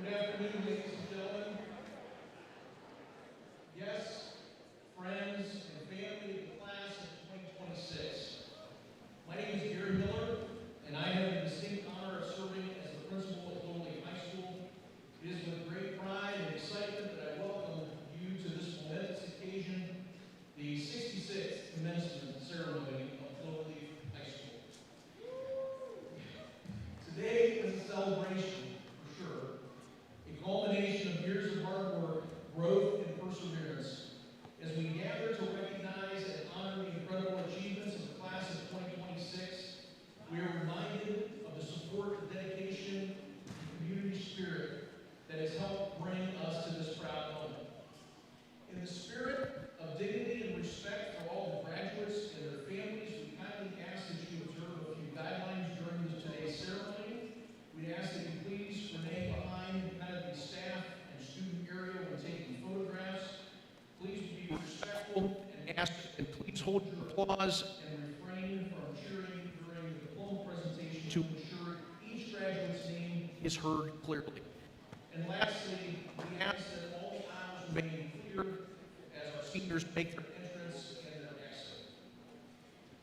Good afternoon, ladies and gentlemen. Yes, friends and family of the class of 2026. My name is Gary Miller, and I have the distinct honor of serving as the principal at Cloverleaf High School. It is with great pride and excitement that I welcome you to this momentous occasion, the 66th commencement ceremony of Cloverleaf High School. Today is a celebration, for sure, a culmination of years of hard work, growth, and perseverance. As we gather to recognize and honor the incredible achievements of the class of 2026, we are reminded of the support, dedication, and community spirit that has helped bring us to this proud moment. In the spirit of dignity and respect for all the graduates and their families, we kindly ask that you observe a few guidelines during today's ceremony. We ask that you please remain behind kind of the staff and student area when taking photographs. Please be respectful and please hold your applause and refrain from cheering during the diploma presentation to ensure each graduate's name is heard clearly. And lastly, we ask that all the aisles remain clear as our seniors make their entrance and their exit.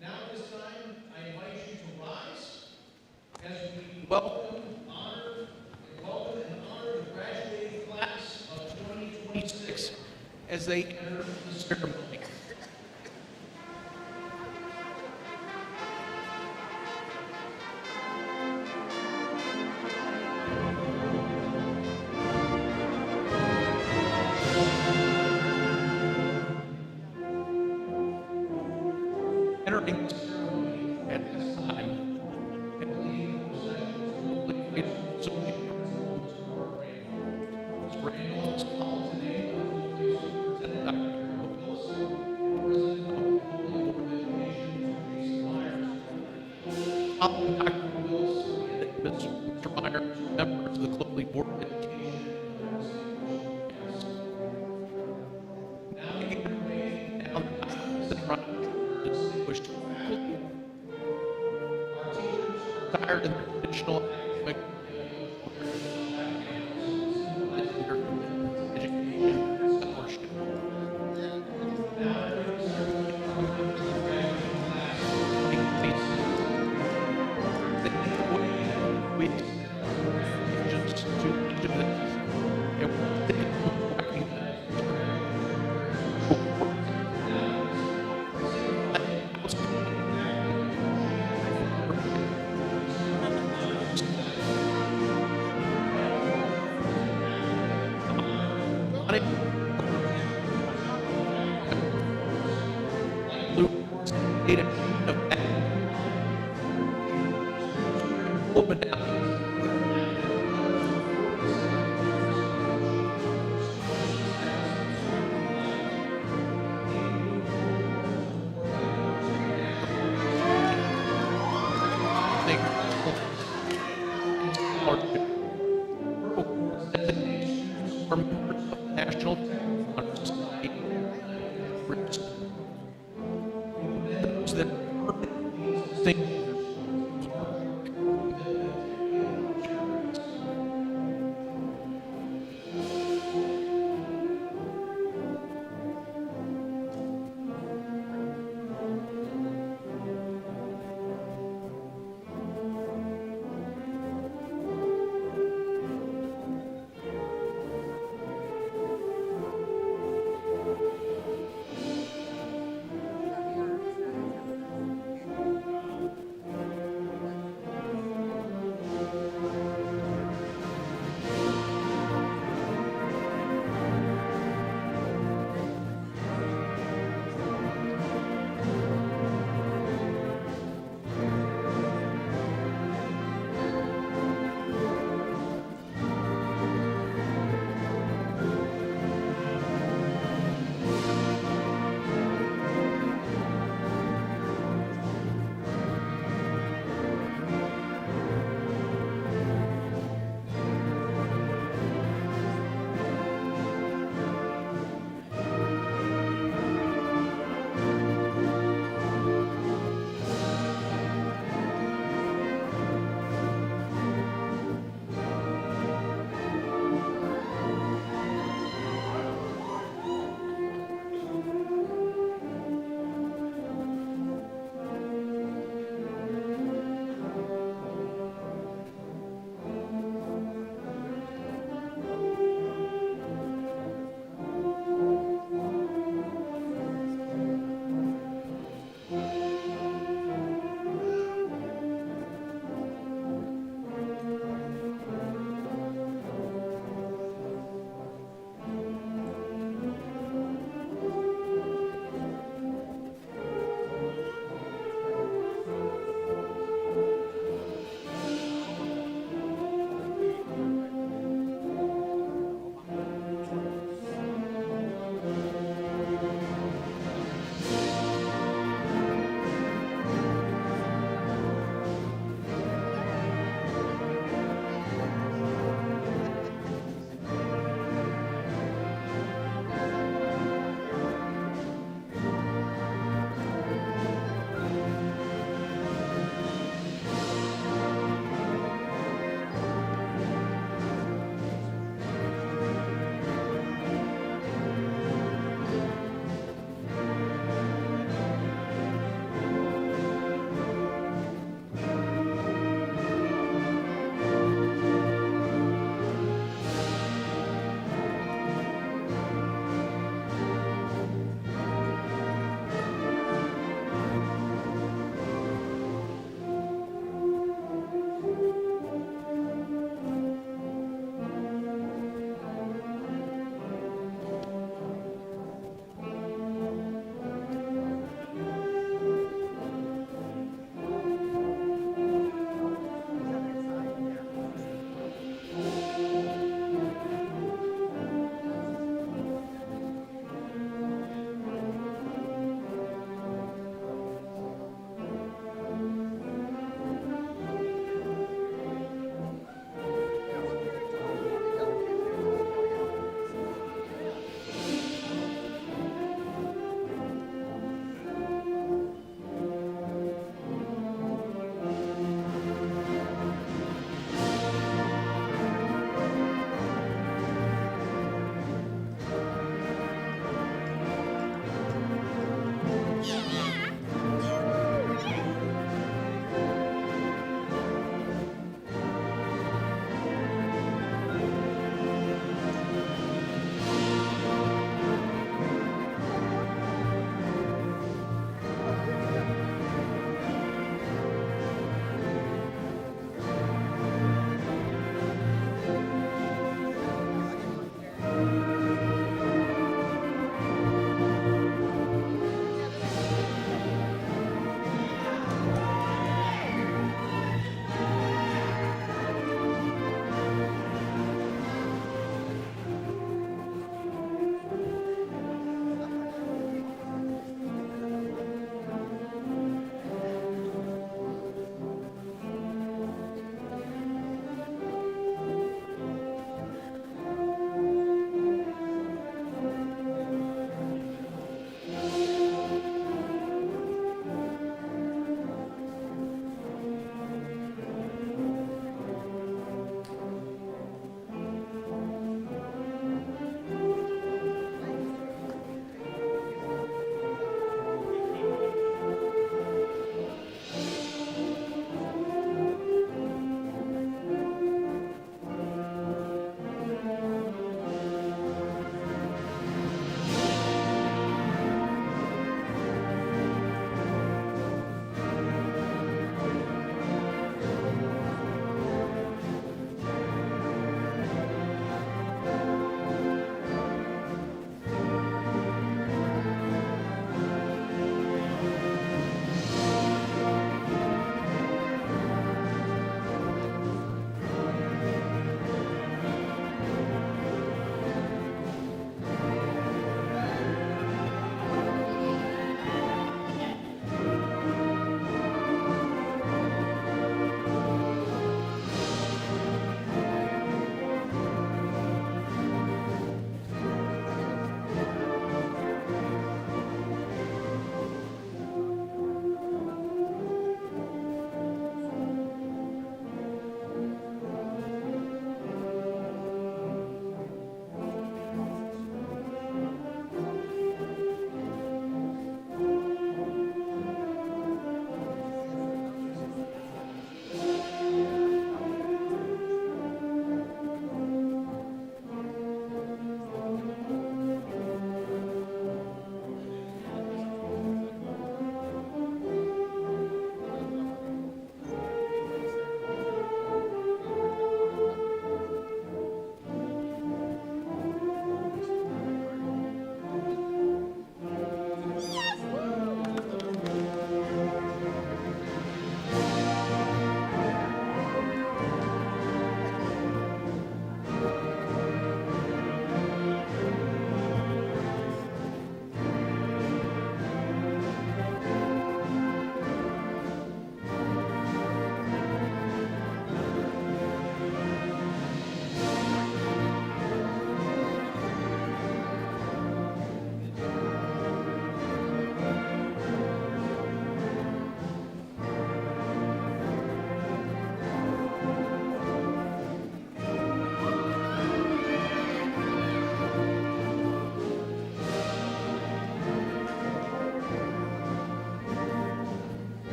Now at this time, I invite you to rise as we welcome and honor the graduating class of 2026 as they enter the ceremony. Entering the ceremony at this time, and leading the procession is Mr. Randall is called today by Superintendent Dr. Wilson, President of the Cloverleaf Board of Education, Jason Myers. Following Dr. Wilson and Mr. Myers, members of the Cloverleaf Board of Education, now making their way down the aisle to the front. Distinguished faculty, our teachers are tired of their traditional academic education scholarship. Now, during the ceremony of graduating class of 2026, they make a way we extend our congratulations to each of them, and we'll take a moment to recognize National Honor Society groups. Those that think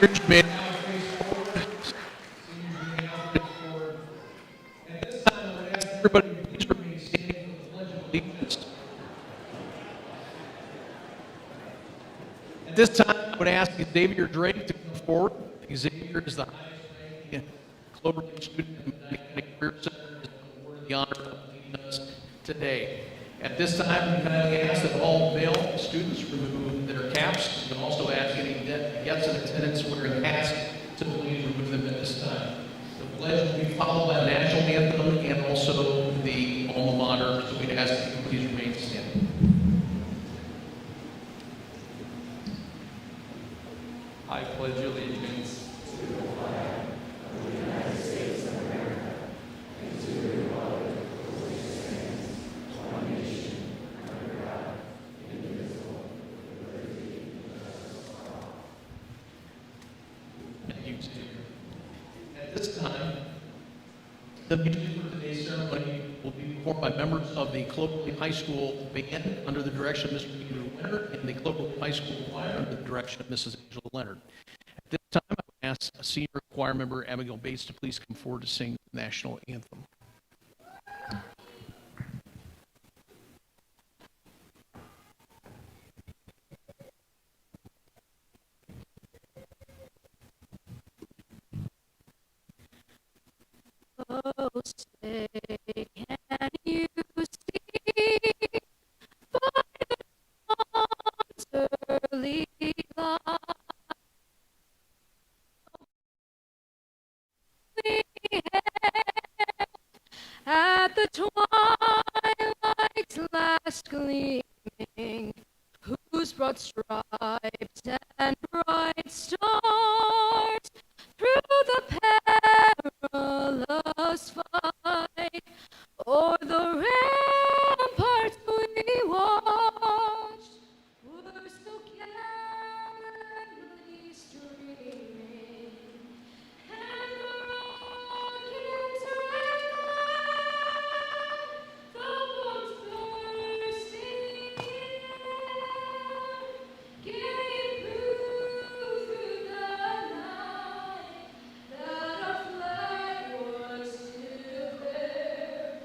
Seniors, you may now face forward. Seniors, you may now face forward. At this time, I would ask everybody to please remain standing for the Pledge of Allegiance. At this time, I would ask Xavier Drake to come forward. Xavier is the highest ranking Cloverleaf student in the Academic Career Center, and is awarded the honor of leading us today. At this time, we kindly ask that all male students remove their caps. We can also ask any guests in attendance wearing hats to please remove them at this time. The pledge will be followed by the national anthem and also the alma mater, so we'd ask that you please remain standing. I pledge allegiance to the flag of the United States of America and to the republic for which it stands, one nation, under God, indivisible, with liberty and justice for all. Thank you, Xavier. At this time, the music for today's ceremony will be performed by members of the Cloverleaf High School Band under the direction of Mr. Andrew Leonard and the Cloverleaf High School Choir under the direction of Mrs. Angela Leonard. At this time, I would ask senior choir member Abigail Bates to please come forward to sing the national anthem. Oh, say, can you see by the dawn's early light we hailed at the twilight's last gleaming, whose broad stripes and bright stars through the perilous fight o'er the ramparts we watched were so gallantly streaming, and the rockets rang the once bursting air, gave proof through the night that our flag was still there.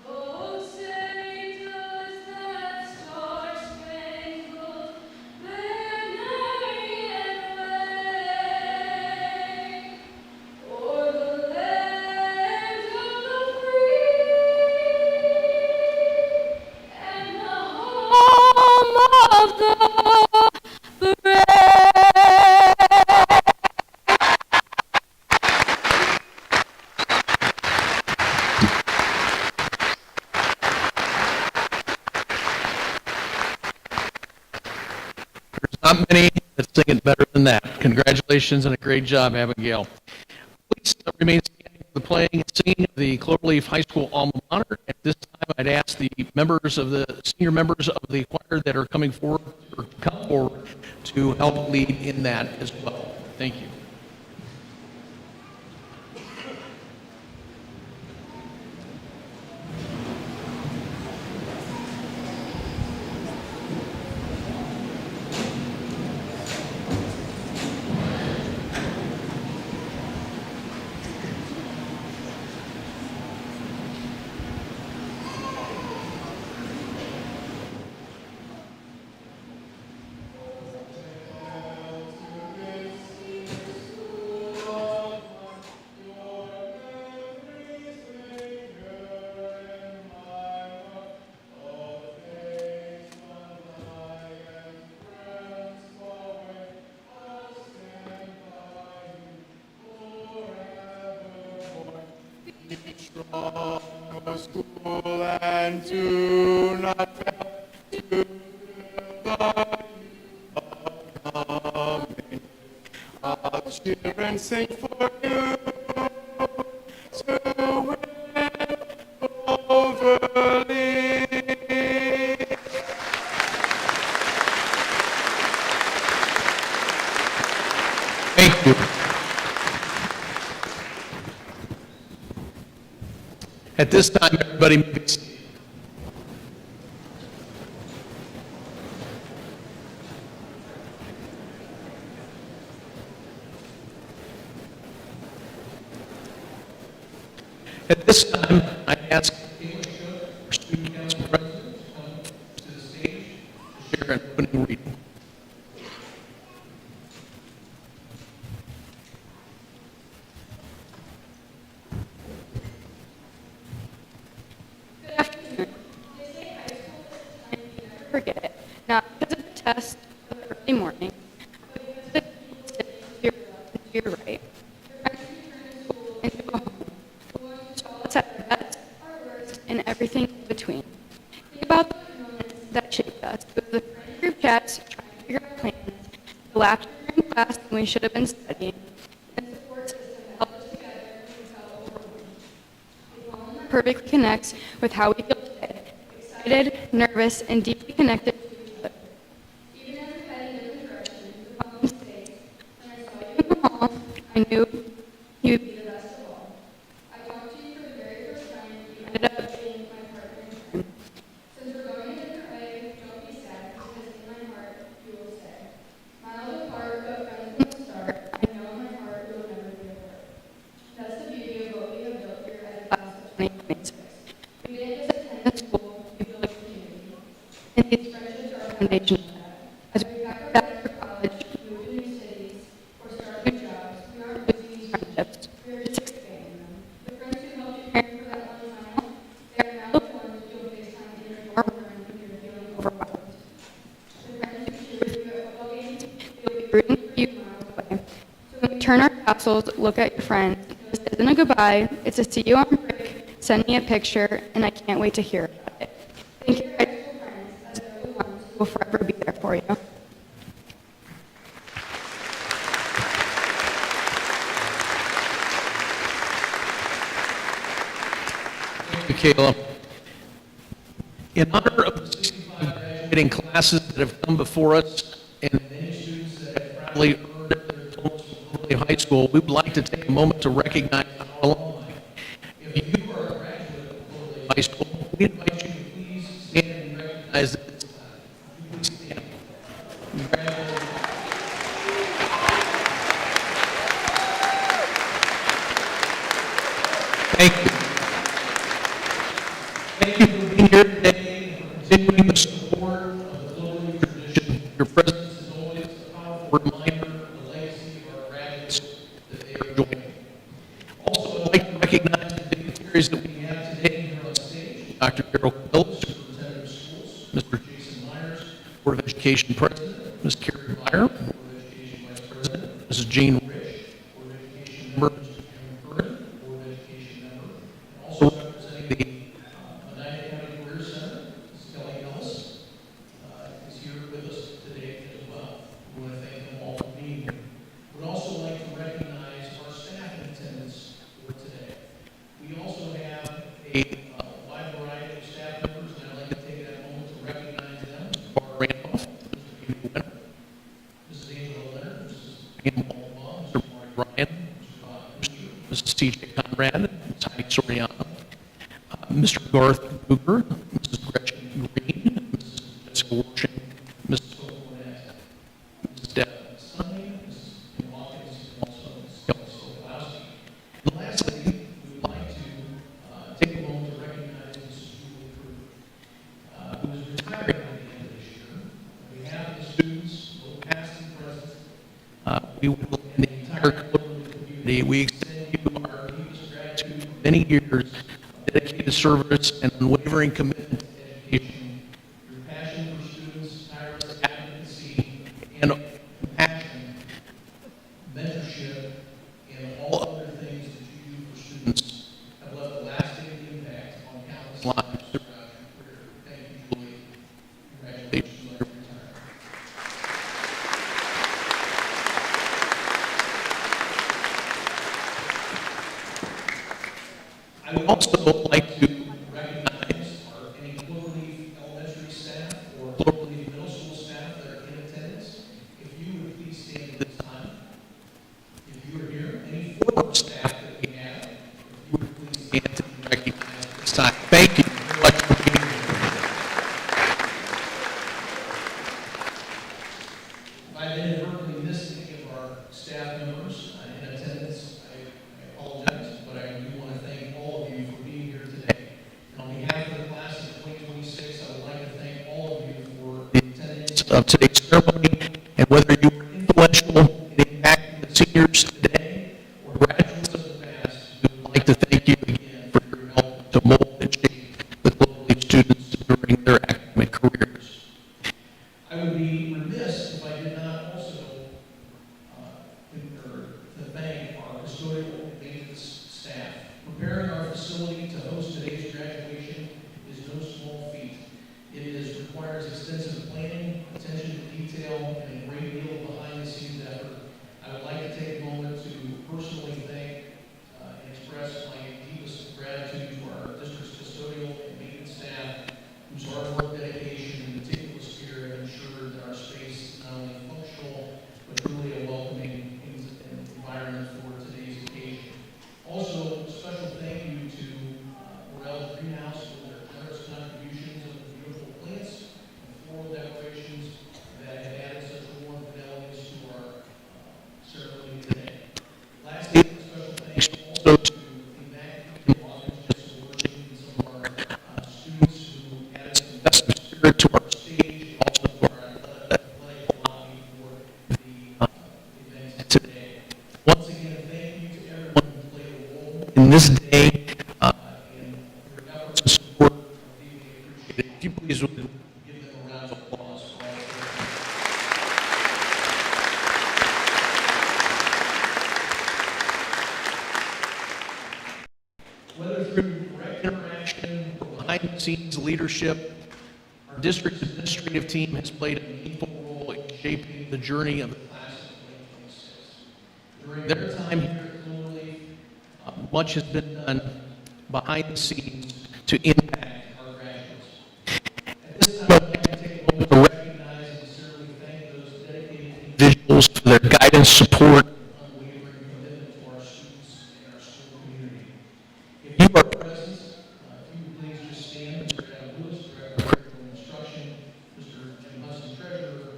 Oh, say does that star-spangled banner yet wave o'er the land of the free and the home of the brave? There's not many that sing it better than that. Congratulations and a great job, Abigail. Please remain standing for the playing and singing of the Cloverleaf High School alma mater. At this time, I'd ask the senior members of the choir that are coming forward or come forward to help lead in that as well. Thank you. Strong of school and do not fail to the coming. I'll cheer and sing for you to win Cloverleaf. Thank you. At this time, everybody may be seated. At this time, I ask our student council president to come to the stage to share an opening reading. Good afternoon. They say high school is a time you never forget, not because of the test of the early morning, but because of the people sitting to your left and to your right. Your friends who turn school into a home, the ones who saw us at our best, our worst, and everything in between. Think about those moments that shaped us. It was the friend group chats, trying to figure out plans, the laughter during class when we should have been studying, and the support system that held us together when we felt overwhelmed. Diploma perfectly connects with how we feel today, excited, nervous, and deeply connected to each other. Even as we head in different directions, the following mistakes, when I saw you in the hall, I knew you would be the best of all. I talked to you for the very first time, you ended up being my partner in crime. Since we're going a different way, don't be sad, because in my heart, you will stay. Miles apart, but friends from the start, I know in my heart we will never be apart. That's the beauty of what we have built here as a class of 2026. We didn't just attend school, we built a community. And these friendships are a foundation of that. As we pack our bags for college, move to new cities, or start new jobs, we aren't losing these friendships, we are just expanding them. The friends who helped you prepare for that one final, they are now the ones you'll FaceTime in your dorm room when you're feeling overwhelmed. The friends who cheer for you at football games, they'll be rooting for you miles away. So when we turn our tassels, look at your friends. This isn't a goodbye, it's a see you on break, send me a picture, and I can't wait to hear about it. Thank you, high school friends, as they're the ones who will forever be there for you. Thank you, Kayla. In honor of the 65 graduating classes that have come before us and many students that have proudly earned their diplomas from Cloverleaf High School, we would like to take a moment to recognize our alumni. If you are a graduate of Cloverleaf High School, we invite you to please stand and recognize them at this time. Please stand. Congratulations. Thank you. Thank you for being here today and for continuing the support of the Cloverleaf tradition. Your presence is always a powerful reminder of the legacy of our graduates that they are joining. Also, I'd like to recognize the dignitaries that we have today here on stage. Dr. Carol Quill, Superintendent of Schools, Mr. Jason Myers, Board of Education President, Ms. Carrie Meyer, Board of Education Vice President, Mrs. Jean Rich, Board of Education Member, Mr. Cameron Curran, Board of Education Member, and also representing the Medina County Career Center, Ms. Kelly Ellis, is here with us today as well. We want to thank them all for being here. We'd also like to recognize our staff in attendance for today. We also have a wide variety of staff members, and I'd like to take that moment to recognize them. Mr. Bart Randolph, Mr. Peter Winter, Mrs. Angela Leonard, Mrs. Pam Waldbaum, Mr. Mark Ryan, Mr. Bob Fisher, Mrs. C.J. Conrad, Ms. Heidi Soriano, Mr. Garth Luger, Mrs. Gretchen Green, Mrs. Jessica Washing, Mrs. Coleman, Mrs. Deb Sunny, Mrs. Kim Watkins, and also Mrs. Kelly Sokolowski. And lastly, we would like to take a moment to recognize Mrs. Julie Kruger, who is retiring at the end of this year. On behalf of the students, both past and present, we would like and the entire Cloverleaf community, we extend you our deepest gratitude for many years of dedicated service and unwavering commitment to education. Your passion for students, tireless advocacy, and compassion, mentorship, and all other things that you do for students have left a lasting impact on countless lives throughout your career. Thank you, Julie. Congratulations on your retirement. I would also like to recognize any Cloverleaf elementary staff or Cloverleaf middle school staff that are in attendance. If you would please stand at this time. If you are here, any former staff that we have, if you would please stand to be recognized at this time. Thank you very much for being here. If I've inadvertently missed any of our staff members in attendance, I apologize, but I do want to thank all of you of today's ceremony, and whether you were influential in impacting the seniors today or graduates of the past, we would like to thank you again for your help to mold and shape the Cloverleaf students during their academic careers. I would be remiss if I did not also to thank our custodial and maintenance staff. Preparing our facility to host today's graduation is no small feat. Requires extensive planning, attention to detail, and a great deal of behind-the-scenes effort. I would like to take a moment to personally thank and express my deepest gratitude to our district's custodial and maintenance staff, whose hard work, dedication, and meticulous care have ensured that our space is not only functional, but truly a welcoming environment for today's occasion. Also, a special thank you to Morel's Greenhouse for their generous contributions of the beautiful plants and floral decorations that have added such warm fidelities to our ceremony today. Lastly, a special thanks also to the Immaculate Authors Award and some of our students who added some festive spirit to our stage, also to our athletic lobby for the event today. Once again, thank you to everyone who played a role in this day and your efforts and support are deeply appreciated. If you please would give them a round of applause for all of their whether through direct interaction or behind-the-scenes leadership, our district's administrative team has played a meaningful role in shaping the journey of the class of 2026. During their time here at Cloverleaf, much has been done behind the scenes to impact our graduates. At this time, I'd like to take a moment to recognize and sincerely thank those dedicated individuals for their guidance, support, and unwavering commitment to our students and our school community. If you are present, if you would please just stand. Mr. Adam Lewis, Director of Curriculum Instruction, Mr. Jim Hudson, Treasurer,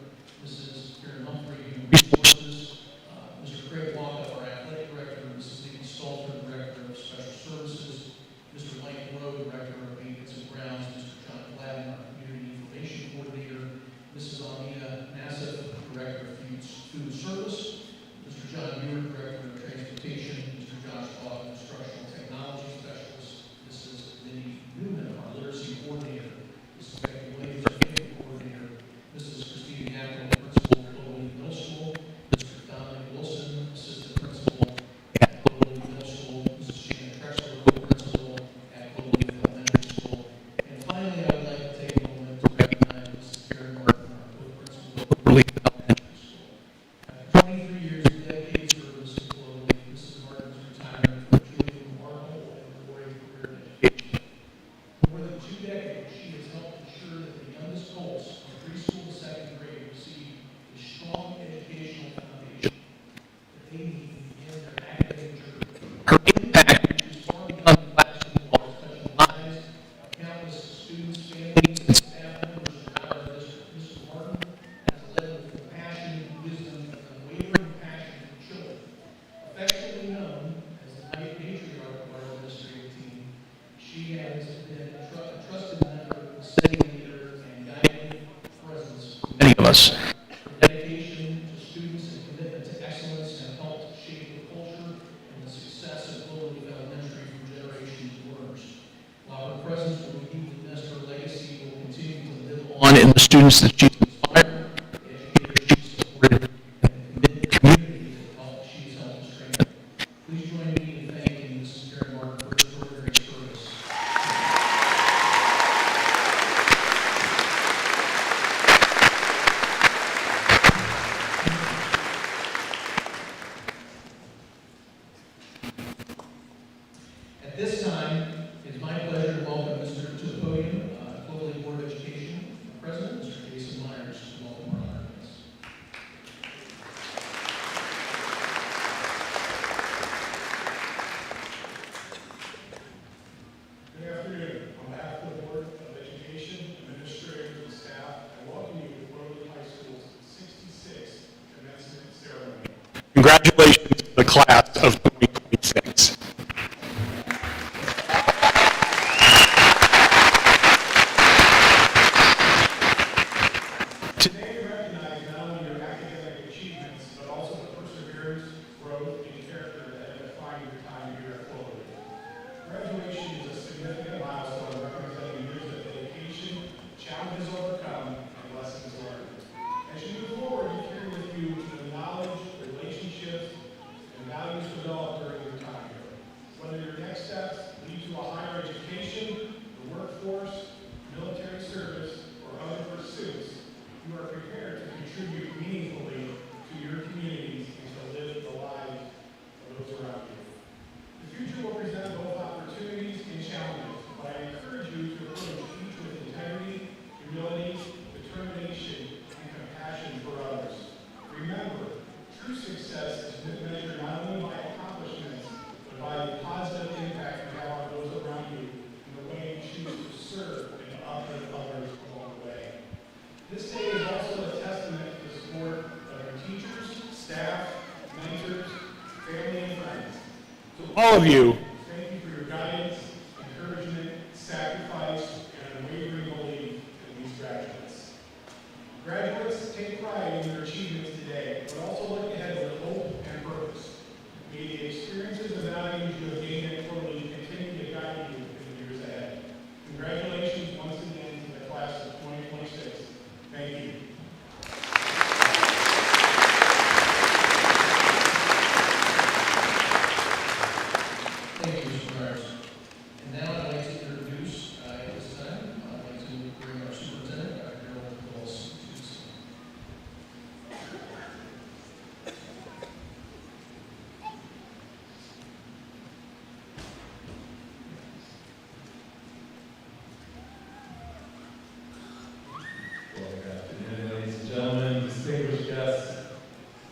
Mrs. Karen Humphrey, Human Resources, Mr. Craig Walkup, our Athletic Director, Mrs. Nikki Stalter, Director of Special Services, Mr. Mike Rowe, Director of Maintenance and Grounds, Mr. John Gladden, our Community Information Coordinator, Mrs. Almina Nassif, Director of Food Service, Mr. John Muir, Director of Transportation, Mr. Josh Bach, Instructional Technology Specialist, Mrs. Minnie Newman, our Literacy Coordinator, Mrs. Becky Williams, our Faith Coordinator, Mrs. Christine Hackman, Principal of Cloverleaf Middle School, Mr. Dominic Wilson, Assistant Principal at Cloverleaf Middle School, Mrs. Shannon Trexler, Co-Principal at Cloverleaf Elementary School, and finally, I would like to take a moment to recognize Mrs. Karen Martin, our Co-Principal at Cloverleaf Elementary School. After 23 years of dedicated service to Cloverleaf, Mrs. Martin's retirement was truly remarkable and rewarding career in education. For more than 2 decades, she has helped ensure that the youngest adults from preschool to second grade receive a strong educational foundation that they need to begin their academic journey. Her impact reaches far beyond the classroom walls, touching lives of countless students, families, and staff members throughout our district. Mrs. Martin has led with compassion, wisdom, and unwavering passion for children. Affectionately known as the matriarch of our administrative team, she has been a trusted mentor, steady leader, and guiding presence for many of us. Her dedication to students and commitment to excellence have helped shape the culture and the success of Cloverleaf Elementary for generations of learners. While her presence will be deeply missed, her legacy will continue to live on in the students that she's inspired, the educators she's supported, and the community that she's helped to strengthen. Please join me in thanking Mrs. Karen Martin for her extraordinary service. At this time, it's my pleasure to welcome to the podium, Cloverleaf Board of Education President, Mr. Jason Myers. Welcome, our honor guest. Good afternoon. On behalf of the Board of Education, administrators, and staff, I welcome you to Cloverleaf High School's 66th commencement ceremony. Congratulations to the class of 2026. Today are prepared to contribute meaningfully to your communities and to live the lives of those around you. The future will present both opportunities and challenges, but I encourage you to approach each with integrity, humility, determination, and compassion for others. Remember, true success is measured not only by accomplishments, but by the positive impact you have on those around you and the way you choose to serve and uplift others along the way. This day is also a testament to the support of your teachers, staff, mentors, family, and friends. To all of you, thank you for your guidance, encouragement, sacrifice, and unwavering belief in these graduates. Graduates, take pride in your achievements today, but also look ahead with hope and purpose. May the experiences and values you have gained at Cloverleaf continue to guide you in the years ahead. Congratulations once again to the class of 2026. Thank you. Thank you, Mr. Myers. And now I'd like to introduce, at this time, I'd like to bring our superintendent, Dr. Harold Wilson, to the stand. Well, good afternoon, ladies and gentlemen, distinguished guests,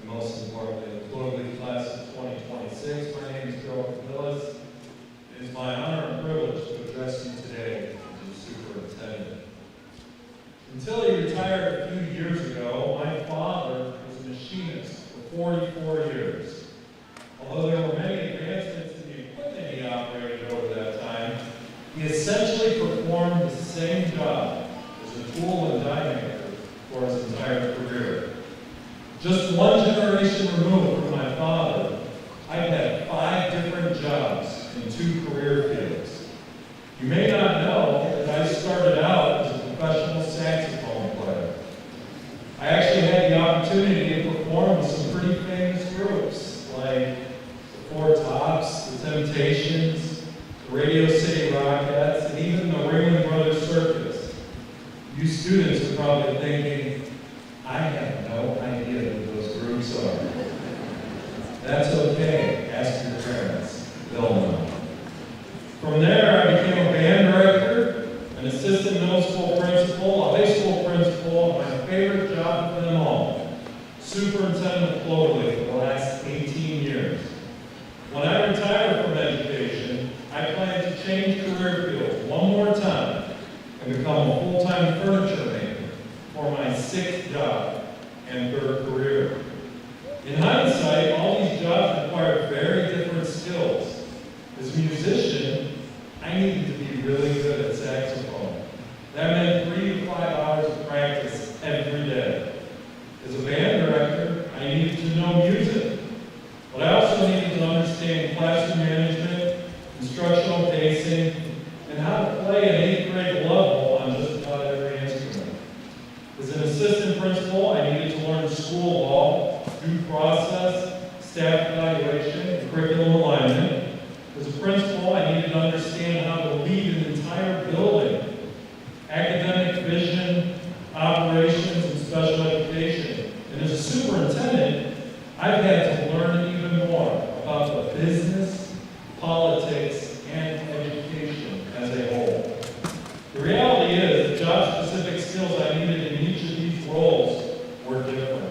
and most importantly, the Cloverleaf Class of 2026. My name is Harold Willis. It is my honor and privilege to address you today as your superintendent. Until he retired a few years ago, my father was a machinist for 44 years. Although there were many advancements in the equipment he operated over that time, he essentially performed the same job as a tool and die maker for his entire career. Just one generation removed from my father, I've had 5 different jobs in 2 career fields. You may not know that I started out as a professional saxophone player. I actually had the opportunity to perform with some pretty famous groups like the Four Tops, the Temptations, the Radio City Rockettes, and even the Ringling Brothers Circus. You students are probably thinking, I have no idea who those groups are. That's okay. Ask your parents. They'll know. From there, I became a band director, an assistant middle school principal, a high school principal, and my favorite job of them all, superintendent of Cloverleaf for the last 18 years. When I retire from education, I plan to change career fields one more time and become a full-time furniture maker for my 6th job and 3rd career. In hindsight, all these jobs require very different skills. As a musician, I needed to be really good at saxophone. That meant 3 to 5 hours of practice every day. As a band director, I needed to know music, but I also needed to understand classroom management, instructional pacing, and how to play an 8th grade level on just about every instrument. As an assistant principal, I needed to learn school law, due process, staff evaluation, and curriculum alignment. As a principal, I needed to understand how to lead an entire building, academic vision, operations, and special education. And as a superintendent, I've had to learn even more about the business, politics, and education as a whole. The reality is, the job-specific skills I needed in each of these roles were different.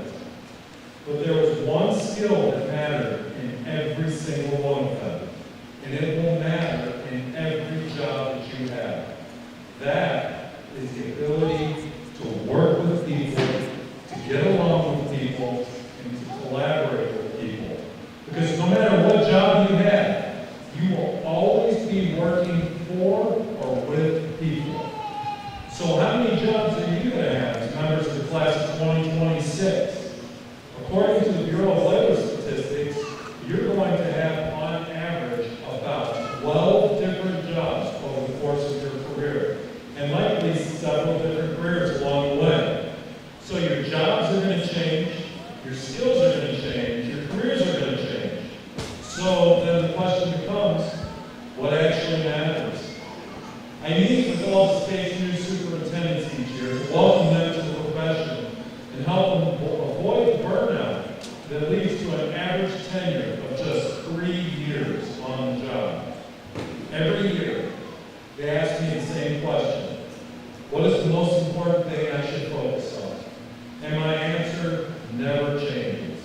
But there was one skill that mattered in every single one of them, and it will matter in every job that you have. That is the ability to work with people, to get along with people, and to collaborate with people. Because no matter what job you have, you will always be working for or with people. So how many jobs are you going to have as members of the class of 2026? According to the Bureau of Labor Statistics, you're going to have, on average, about 12 different jobs over the course of your career, and likely several different careers along the way. So your jobs are going to change, your skills are going to change, your careers are going to change. So then the question becomes, what actually matters? I meet with all the state's new superintendents each year to welcome them to the profession every year, they ask me the same question. What is the most important thing I should focus on? And my answer never changes.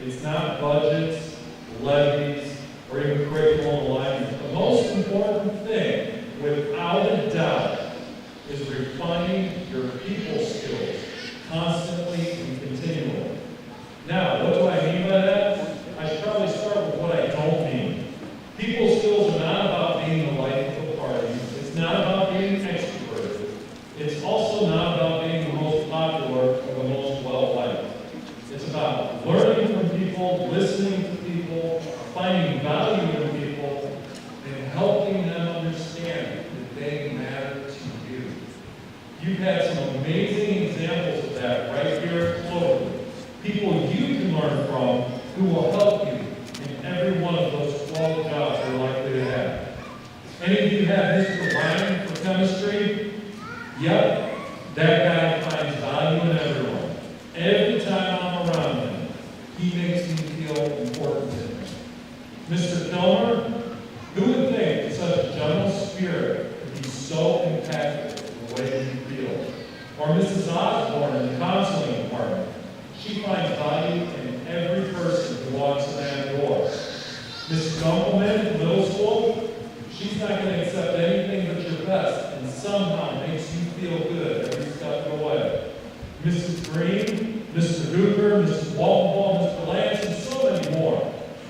It's not budgets, levies, or even curriculum alignment. The most important thing, without a doubt, is refining your people skills constantly and continually. Now, what do I mean by that? I should probably start with what I don't mean. People skills are not about being the life of the party. It's not about being extroverted. It's also not about being the most popular or the most well-liked. It's about learning from people, listening to people, finding value in people, and helping them understand that they matter to you. You've had some amazing examples of that right here at Cloverleaf. People you can learn from who will help you in every one of those 12 jobs you're likely to have. Any of you have Mr. Ryan for chemistry? Yep, that guy finds value in everyone. Every time I'm around him, he makes me feel important to him. Mr. Kilmer, who would think such a gentle spirit could be so impactful in the way you feel? Or Mrs. Osborne in the counseling department. She finds value in every person who walks in that door. Mrs. Dunkelman in middle school, she's not going to accept anything but your best and somehow makes you feel good every step of the way. Mrs. Green, Mr. Hooper, Mrs. Waltenbaum, Mr. Lance, and so many more.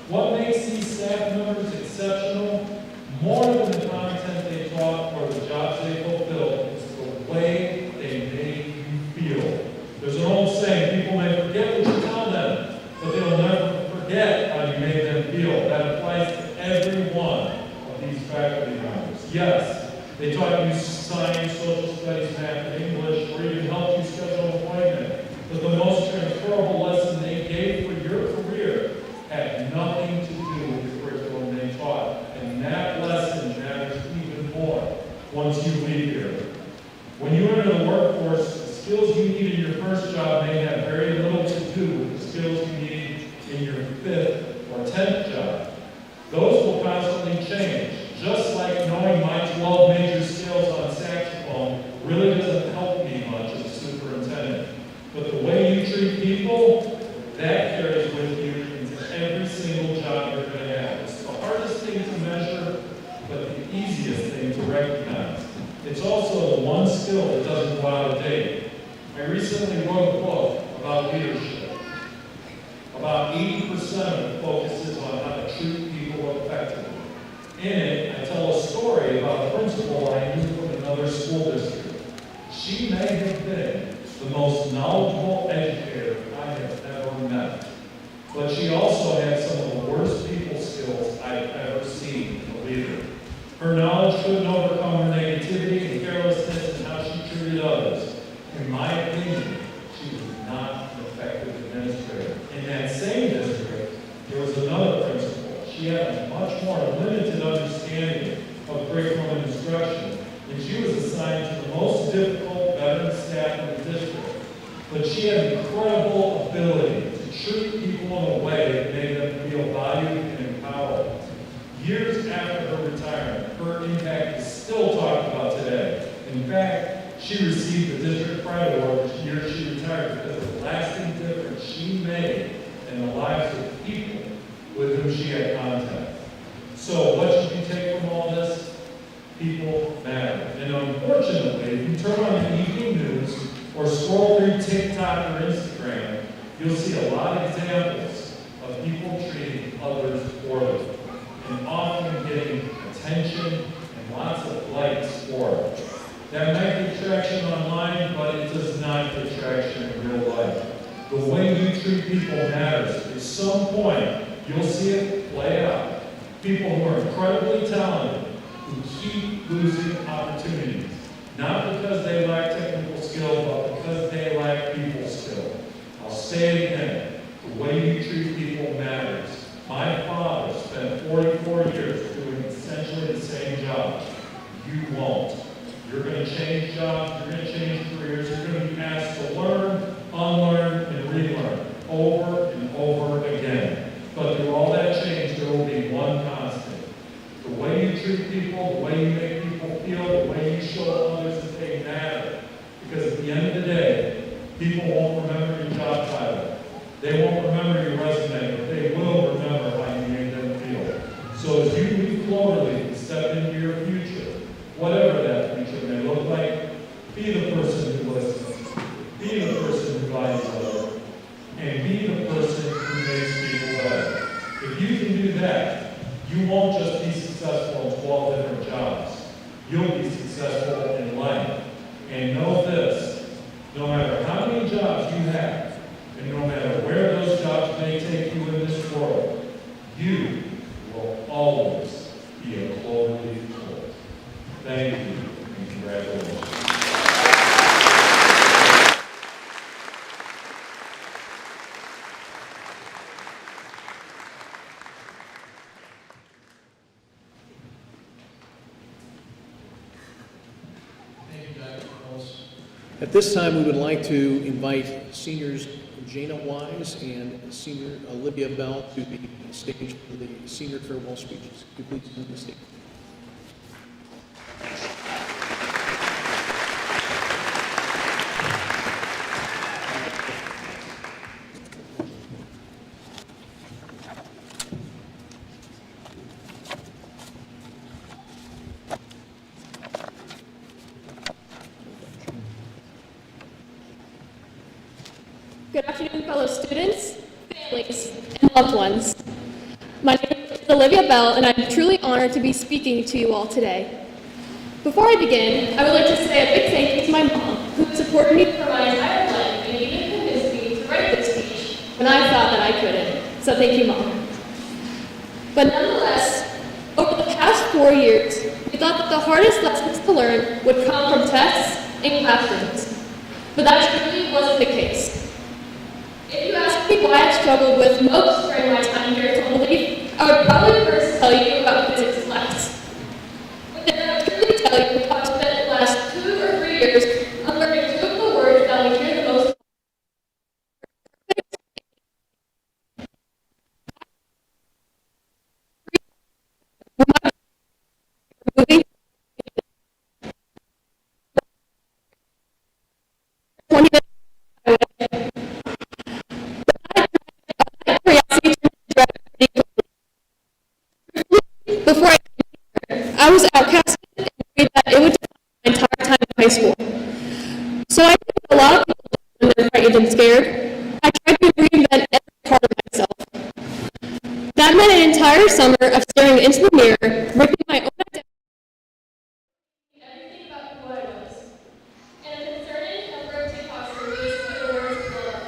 What makes these staff members exceptional? More than the content they taught or the jobs they fulfilled, it's the way they make you feel. There's an old saying, people may forget what you tell them, but they'll never forget how you made them feel. That applies to every one of these faculty members. Yes, they taught you science, social studies, math, and English, or even helped you schedule an appointment. But the most transferable lesson they gave for your career had nothing to do with the curriculum they taught. And that lesson matters even more once you leave here. When you enter the workforce, the skills you need in your first job may have very little to do with the skills you need in your 5th or 10th job. Those will constantly change. Just like knowing my 12 major scales on saxophone really doesn't help me much as a superintendent. But the way you treat people, that carries with you into every single job you're going to have. It's the hardest thing to measure, but the easiest thing to recognize. It's also the one skill that doesn't go out of date. I recently wrote a book about leadership. About 80% of it focuses on how to treat people effectively. In it, I tell a story about a principal I knew from another school district. She may have been the most knowledgeable educator I have ever met. But she also had some of the worst people skills I've ever seen in a leader. Her knowledge couldn't overcome her negativity and carelessness in how she treated others. In my opinion, she was not an effective administrator. In that same district, there was another principal. She had a much more limited understanding of curriculum instruction, and she was assigned to the most difficult veteran staff in the district. But she had incredible ability to treat people in a way that made them feel valued and empowered. Years after her retirement, her impact is still talked about today. In fact, she received the District Pride Award the year she retired because of the lasting difference she made in the lives of people with whom she had contact. So what should you take from all this? People matter. And unfortunately, if you turn on the evening news or scroll through TikTok or Instagram, you'll see a lot of examples of people treating others poorly and often getting attention and lots of likes for it. That might get traction online, but it does not get traction in real life. The way you treat people matters. At some point, you'll see it play out. People who are incredibly talented, who keep losing opportunities. Not because they lack technical skill, but because they lack people skill. I'll say it again. The way you treat people matters. My father spent 44 years doing essentially the same job. You won't. You're going to change jobs, you're going to change careers, you're going to be asked to learn, unlearn, and relearn over and over again. But through all that change, there will be one constant. The way you treat people, the way you make people feel, the way you show others that they matter. Because at the end of the day, people won't remember your job title. They won't remember your resume, but they will remember how you made them feel. So as you leave Cloverleaf and step into your future, whatever that future may look like, be the person who listens, be the person who guides others, and be the person who makes people better. If you can do that, you won't just be successful in 12 different jobs. You'll be successful in life. And know this, no matter how many jobs you have, and no matter where those jobs may take you in this world, you will always be a Cloverleaf Class. Thank you, and congratulations. Thank you, Dr. Carlos. At this time, we would like to invite seniors Jana Wise and senior Olivia Bell to the stage for the senior farewell speeches. Could you please come to the stage? Good afternoon, fellow students, families, and loved ones. My name is Olivia Bell, and I'm truly honored to be speaking to you all today. Before I begin, I would like to say a big thank you to my mom, who has supported me for my entire life and even convinced me to write this speech when I thought that I couldn't. So thank you, Mom. But nonetheless, over the past 4 years, we thought that the hardest lessons to learn would come from tests and classrooms. But that truly wasn't the case. If you ask me why I struggled with most during my time here at Cloverleaf, I would probably first tell you about physics class. But then I would truly tell you how I spent the last 2 or 3 years on learning 2 of the words that we hear the most. Moving 20 minutes before I was outcasted in a way that it would define my entire time in high school. So I think a lot of people do when they're frightened and scared. I tried to reinvent every part of myself. That meant an entire summer of staring into the mirror, ripping my own identity, everything about who I was, and a concerning number of TikToks released for the words below.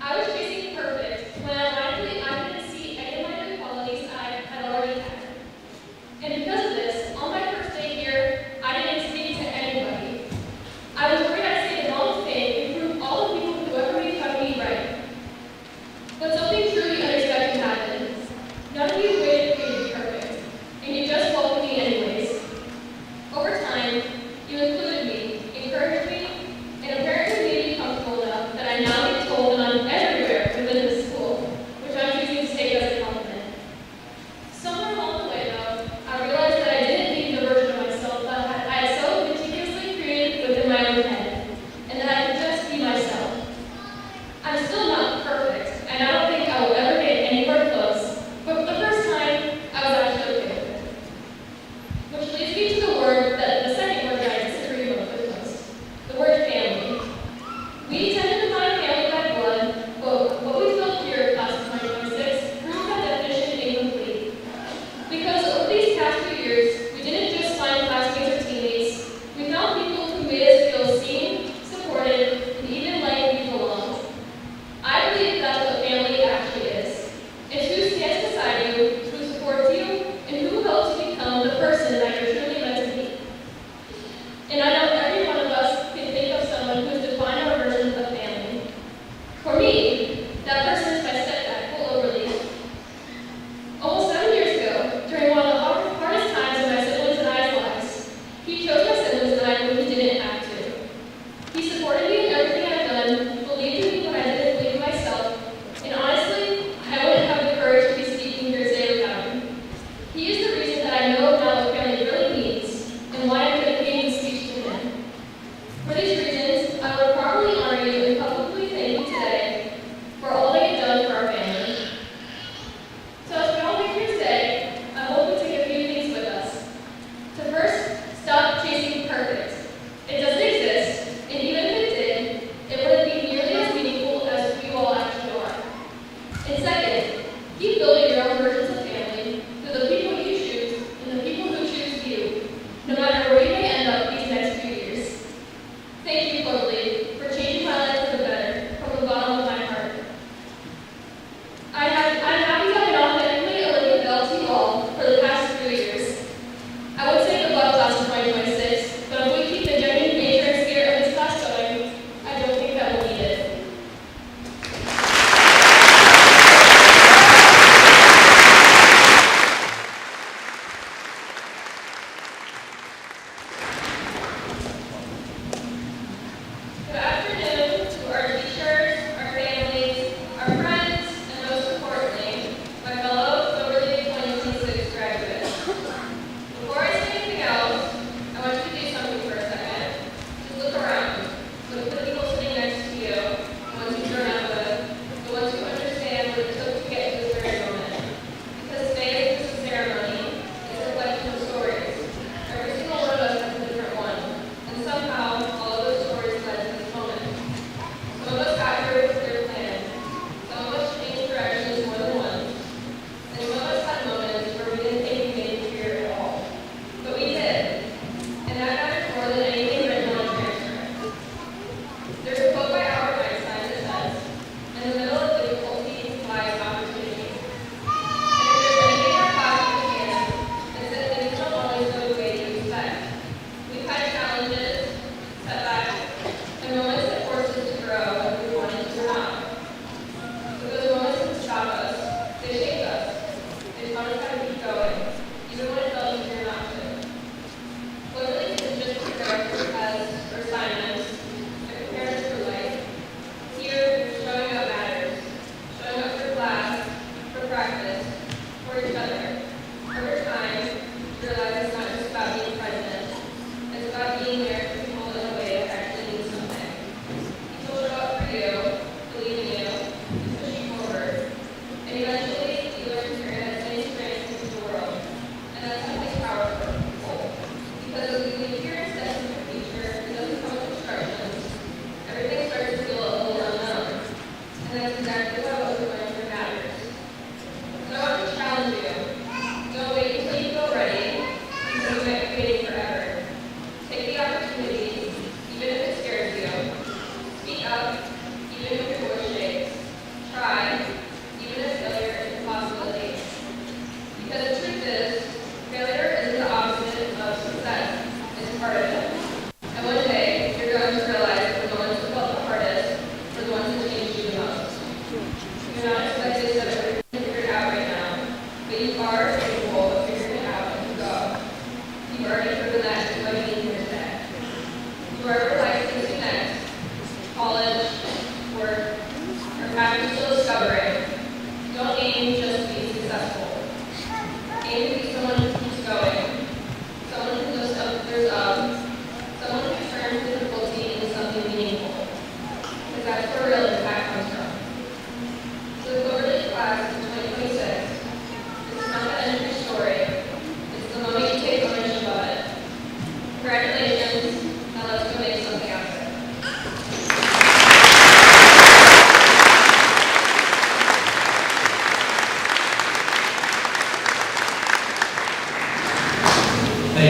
I was chasing perfect when ironically I didn't see any of my good qualities I had already had. And because of this, on my first day here, I didn't speak to anybody. I was worried I'd say the wrong thing and prove all the people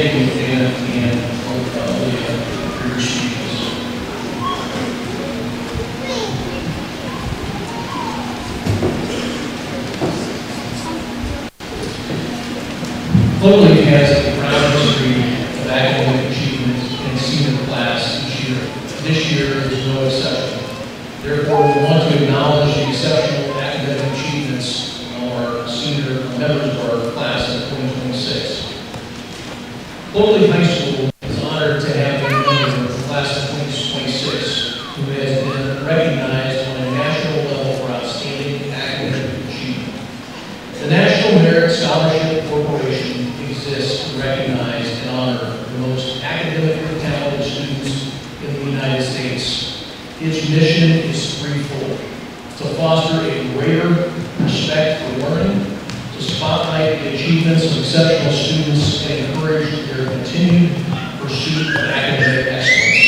thank you, Dan and Leah, for your speeches. Cloverleaf has a proud history of academic achievement in senior class each year. This year is no exception. Therefore, we want to acknowledge the exceptional academic achievements of our senior members of our class of 2026. Cloverleaf High School is honored to have a member of the class of 2026 who has been recognized on a national level for outstanding academic achievement. The National Merit Scholarship Corporation exists to recognize and honor the most academically talented students in the United States. Its mission is threefold: to foster a greater respect for learning, to spotlight the achievements of exceptional students and encourage their continued pursuit of academic excellence,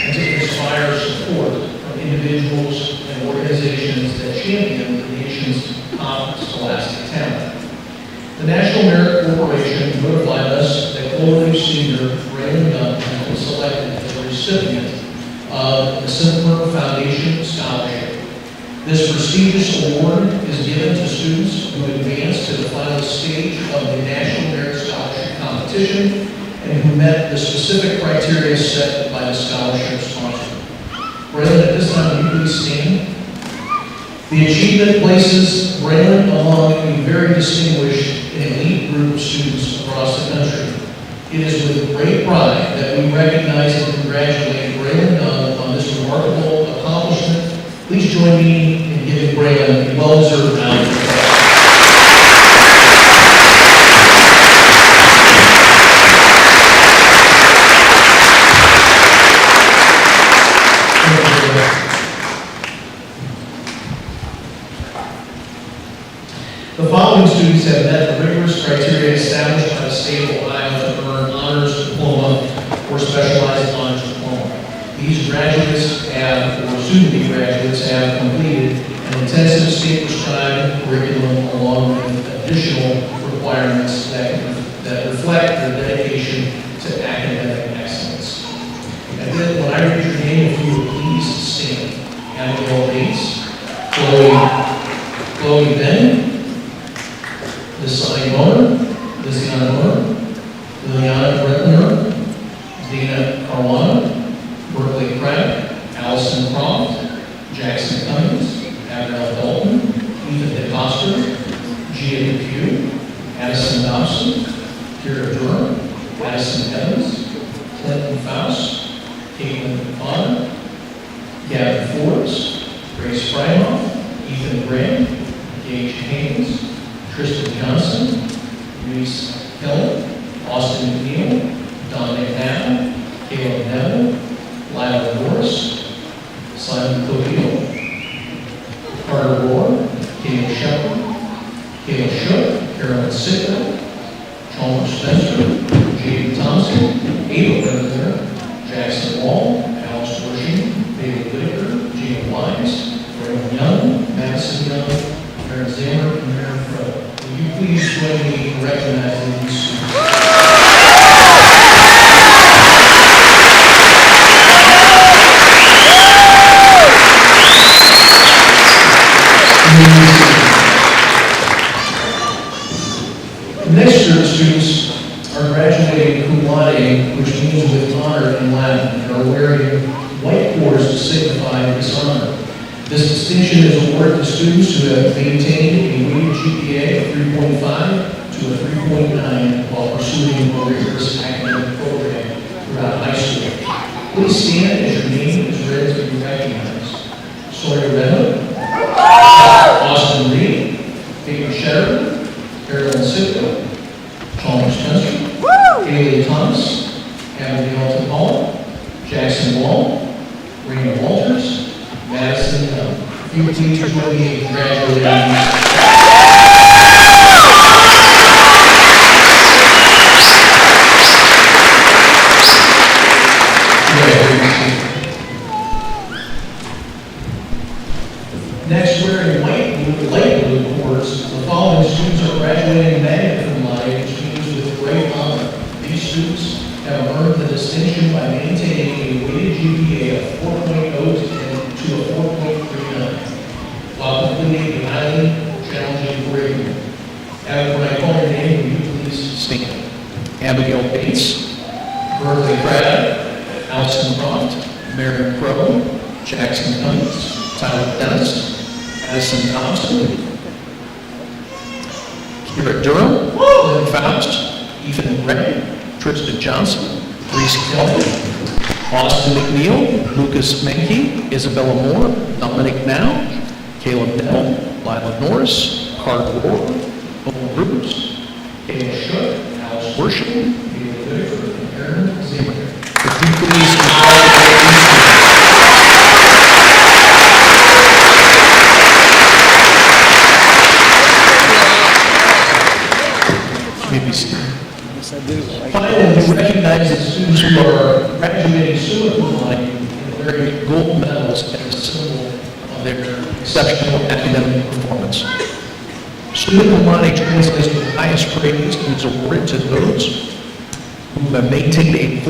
and to inspire support from individuals and organizations that champion the nation's top scholastic talent. The National Merit Corporation notified us that Cloverleaf senior Braylon Young has been selected as a recipient of the Simpler Foundation Scholarship. This prestigious award is given to students who advance to the final stage of the National Merit Scholarship competition and who met the specific criteria set by the scholarship sponsor. Braylon, at this time, will you please stand? The achievement places Braylon among a very distinguished and elite group of students across the country. It is with great pride that we recognize and congratulate Braylon Young on this remarkable accomplishment. Please join me in giving Braylon a well-deserved round of applause. The following students have met the rigorous criteria established by the state of Ohio to earn honors diploma or specialized honors diploma. These graduates have, or soon-to-be graduates, have completed an intensive state-prescribed curriculum along with additional requirements that reflect their dedication to academic excellence. And then, when I read your name, if you would please stand. Abigail Bates, Chloe Bennett, Sonny Moore, Lysiana Moore, Liliana Bretner, Dana Caruana, Berkeley Crabb, Allison Croft, Jackson Cummings, Abigail Dalton, Ethan DeCoster, Gia DePue, Addison Dobson, Kira Durham, Addison Evans, Clinton Faust, Caitlin Connor, Gavin Forbes, Grace Fryhoff, Ethan Graham, Gage Haynes, Tristan Johnson, Reese Keller, Austin McNeil, Dominic Knapp, Caleb Neville, Lila Morris, Simon Coville, Carter Rohr, Caleb Shepard, Caleb Shook, Carolyn Sickler, Chalmers Spencer, Jaden Thompson, Ava Brenner, Jackson Wall, Alex Worshing, David Whitaker, Gina Wise, Raymond Young, Madison Young, Aaron Zimmer, and Aaron Froh. Will you please join me in recognizing these students? The next year, students are graduating cum laude, which means with honor in Latin, and are wearing white cords to signify this honor. This distinction is awarded to students who have maintained a weighted GPA of 3.5 to a 3.9 while pursuing a rigorous academic program throughout high school. Please stand as your name is read to be recognized. Sawyer Redwood, Austin Reed, Peyton Sheridan, Carolyn Sitko, Chalmers Spencer, Haley Thomas, Abigail Paul, Jackson Wall, Raina Walters, Madison Young. If you would please join me in congratulating Next, wearing light blue cords, the following students are graduating magna cum laude, which means with great honor. These students students have earned the distinction by maintaining a weighted GPA of 4.0 to a 4.39 while completing a highly challenging curriculum. When I call your name, will you please stand? Abigail Bates, Berkeley Craddock, Allison Croft, Mary Crow, Jackson Cummings, Tyler Dennis, Addison Thompson, Kira Durham, Lynn Faust, Ethan Ray, Tristan Johnson, Reese Kelly, Austin McNeil, Lucas Menke, Isabella Moore, Dominic Now, Caleb Bell, Lila Norris, Carter Ward, Owen Rubers, Caleb Shook, Alice Worship, Caleb Whitaker, and Aaron Zimmer. If you please maybe finally, we recognize the students who are graduating summa cum laude and wearing gold medals as a symbol of their exceptional academic performance. Summa cum laude translates to the highest praise and is awarded to those who have maintained a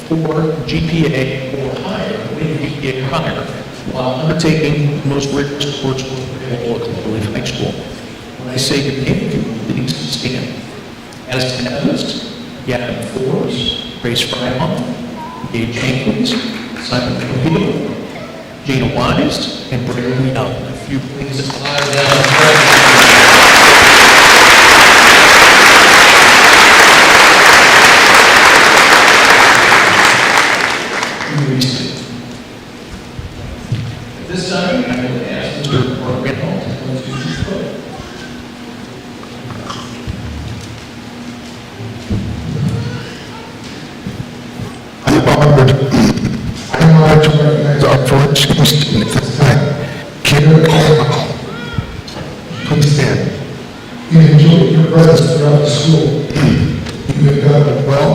4.4 GPA or higher, weighted GPA or higher, while undertaking the most rigorous coursework available at Cloverleaf High School. When I say your name, please stand. Addison Evans, Gavin Forbes, Grace Fryhoff, Gabe Jenkins, Simon Cahill, Jana Wise, and Brandon Young. If you please slide down. At this time, I will ask Mr. Morgan to come to the podium. I'm honored to recognize our first student at this time, Kira Coleman. Please stand. You enjoyed your presence throughout the school. You have done well.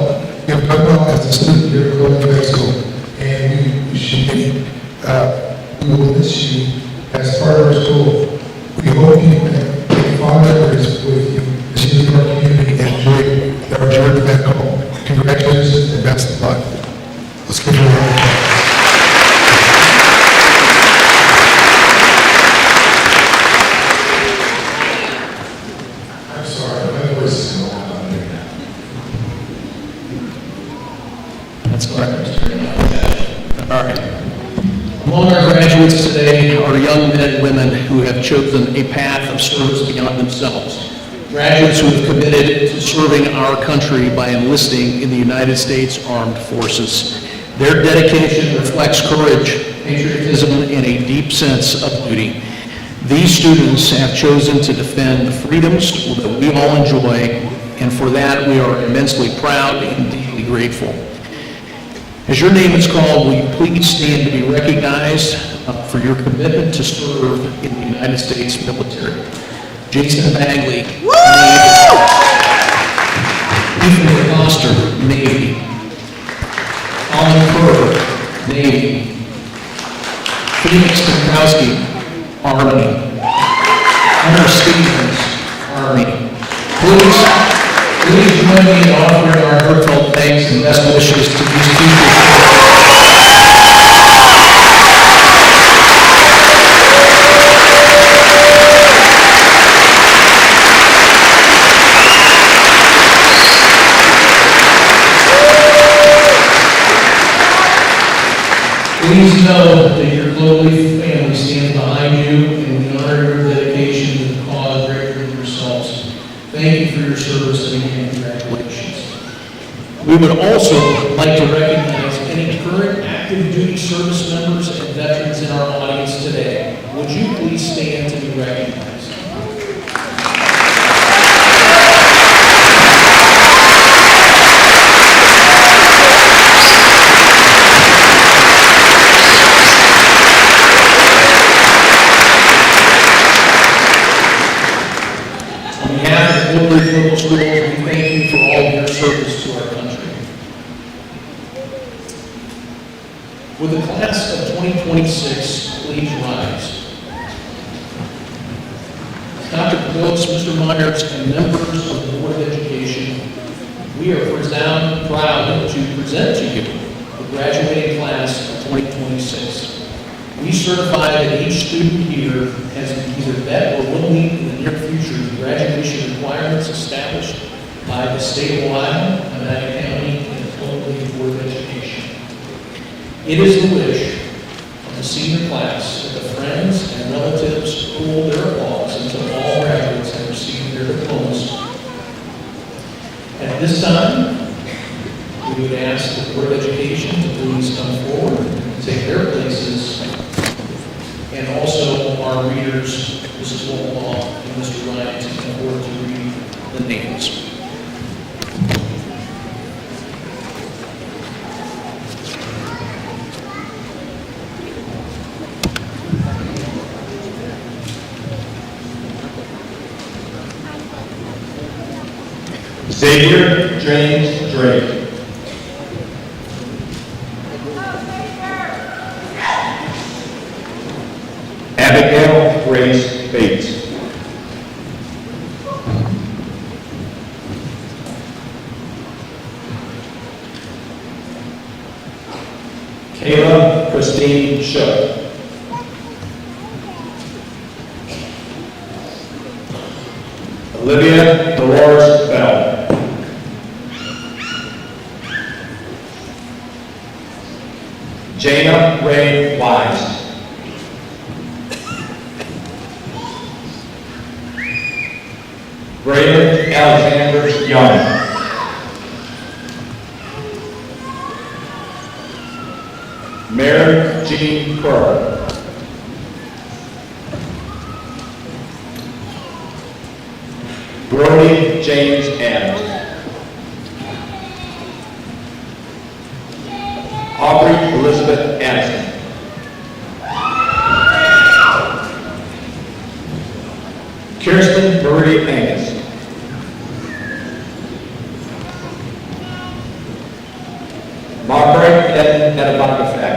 You have done well as a student here at Cloverleaf High School, and we should be. We will miss you as part of our school. We hope you can take fond memories with you as you leave our community and enjoy our journey back home. Congratulations and best of luck. Let's give her a round of applause. I'm sorry, my voice is going on there now. That's correct. All right. Among our graduates today are young men and women who have chosen a path of service beyond themselves. Graduates who have committed to serving our country by enlisting in the United States Armed Forces. Their dedication reflects courage, patriotism, and a deep sense of duty. These students have chosen to defend the freedoms that we all enjoy, and for that we are immensely proud and deeply grateful. As your name is called, will you please stand to be recognized for your commitment to serve in the United States military? Jason Bagley, Navy. Ethan Foster, Navy. Alan Kerr, Navy. Phoenix Dombrowski, Army. Hunter Stevens, Army. Please join me in offering our heartfelt thanks and best wishes to these teachers. Please know that your Cloverleaf family stands behind you, and we honor your dedication to the cause greater than yourselves. Thank you for your service, and again, congratulations. We would also like to recognize any current active duty service members and veterans in our audience today. Would you please stand to be recognized? On behalf of Cloverleaf Local Schools, we thank you for all of your service to our country. With the class of 2026, please rise. Dr. Gross, Mr. Myers, and members of the Board of Education, we We are proud to present to you the graduating class of 2026. We certify that each student here has either met or will meet in the near future the graduation requirements established by the state of Ohio, Medina County, and the Cloverleaf Board of Education. It is the wish of the senior class that the friends and relatives hold their applause until all graduates have received their diplomas. At this time, we would ask the Board of Education to please come forward and take their places, and also our readers, Mrs. Wolflaw and Mr. Ryan, to come forward to read the names. Xavier James Drake. Abigail Grace Bates. Kayla Christine Shook. Olivia Dolores Bell. Jana Ray Wise. Braylon Alexander Young. Mary Jean Pearl. Brody James Adams. Aubrey Elizabeth Addison. Kirsten Marie Angus. Margaret Eden Edabakafak.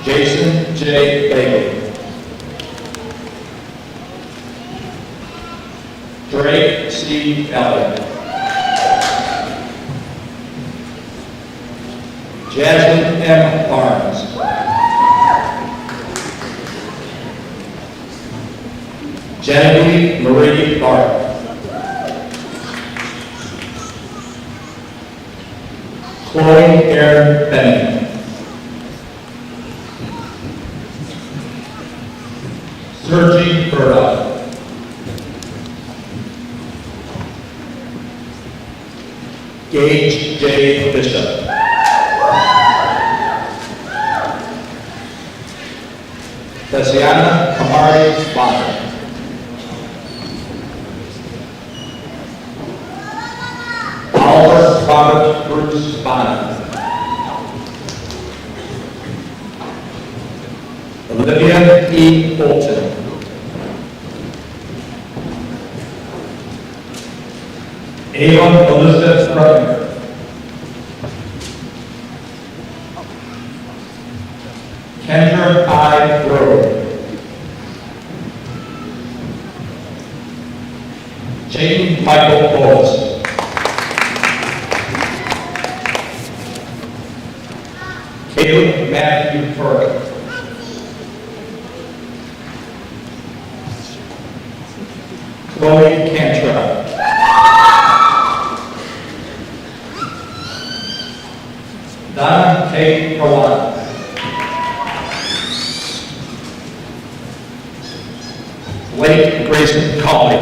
Jason J. Bailey. Drake C. Elliott. Jasmine M. Barnes. Genevieve Marie Barton. Chloe Aaron Benning. Sergi Burdock. Gage J. Bishop. Tatiana Kamari Bonner. Oliver Robert Bruce Bonner. Olivia E. Bolton. Ava Elizabeth Rutger. Kendra I. Rowe. Jaden Michael Bowles. Caleb Matthew Burke. Chloe Cantrell. Donna K. Kawan. Blake Grayson Colley.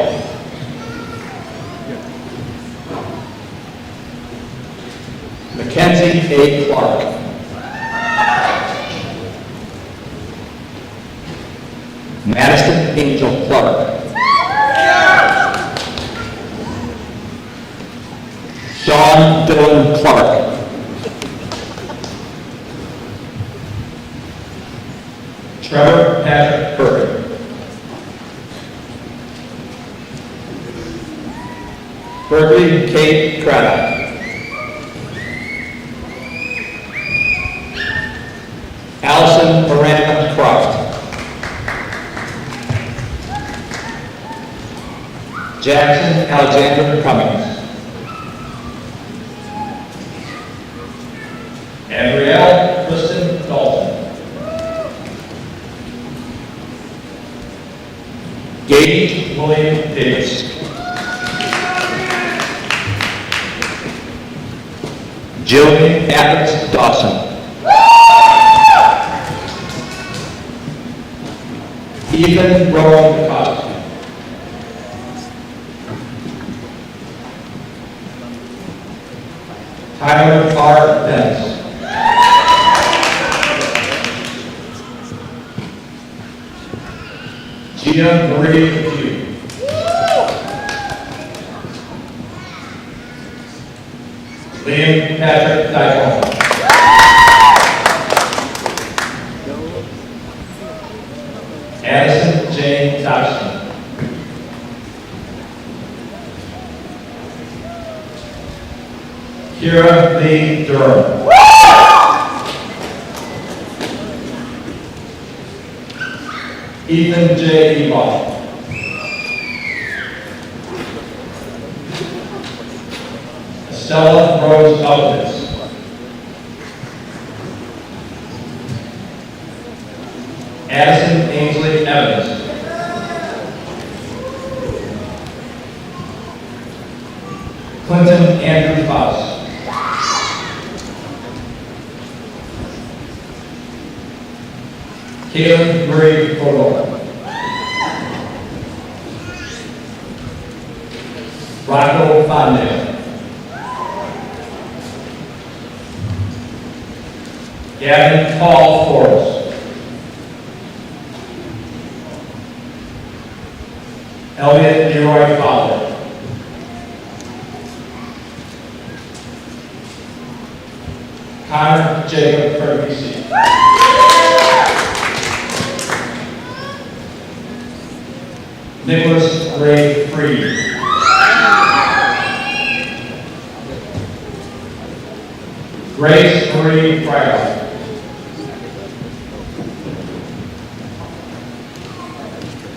Mackenzie A. Clark. Madison Angel Clark. Sean Dylan Clark. Trevor Patrick Perkin. Berkeley Kate Craddock. Allison Miranda Croft. Jackson Alexander Cummings. Gabrielle Kristen Dalton. Gage William Davis. Jillian Adams Dawson. Ethan Rowan Koski. Tyler R. Dennis. Gina Marie Pugh. Liam Patrick Dykon. Addison Jane Thompson. Kira Lee Durham. Ethan J. Ebal. Estella Rose Alvarez. Addison Ainsley Evans. Clinton Andrew Faust. Caitlin Marie Cordova. Rocco Fondale. Gavin Paul Forrest. Elliot Leroy Fowler. Connor Jacob Kirby. Nicholas Ray Freed. Grace Marie Fryer.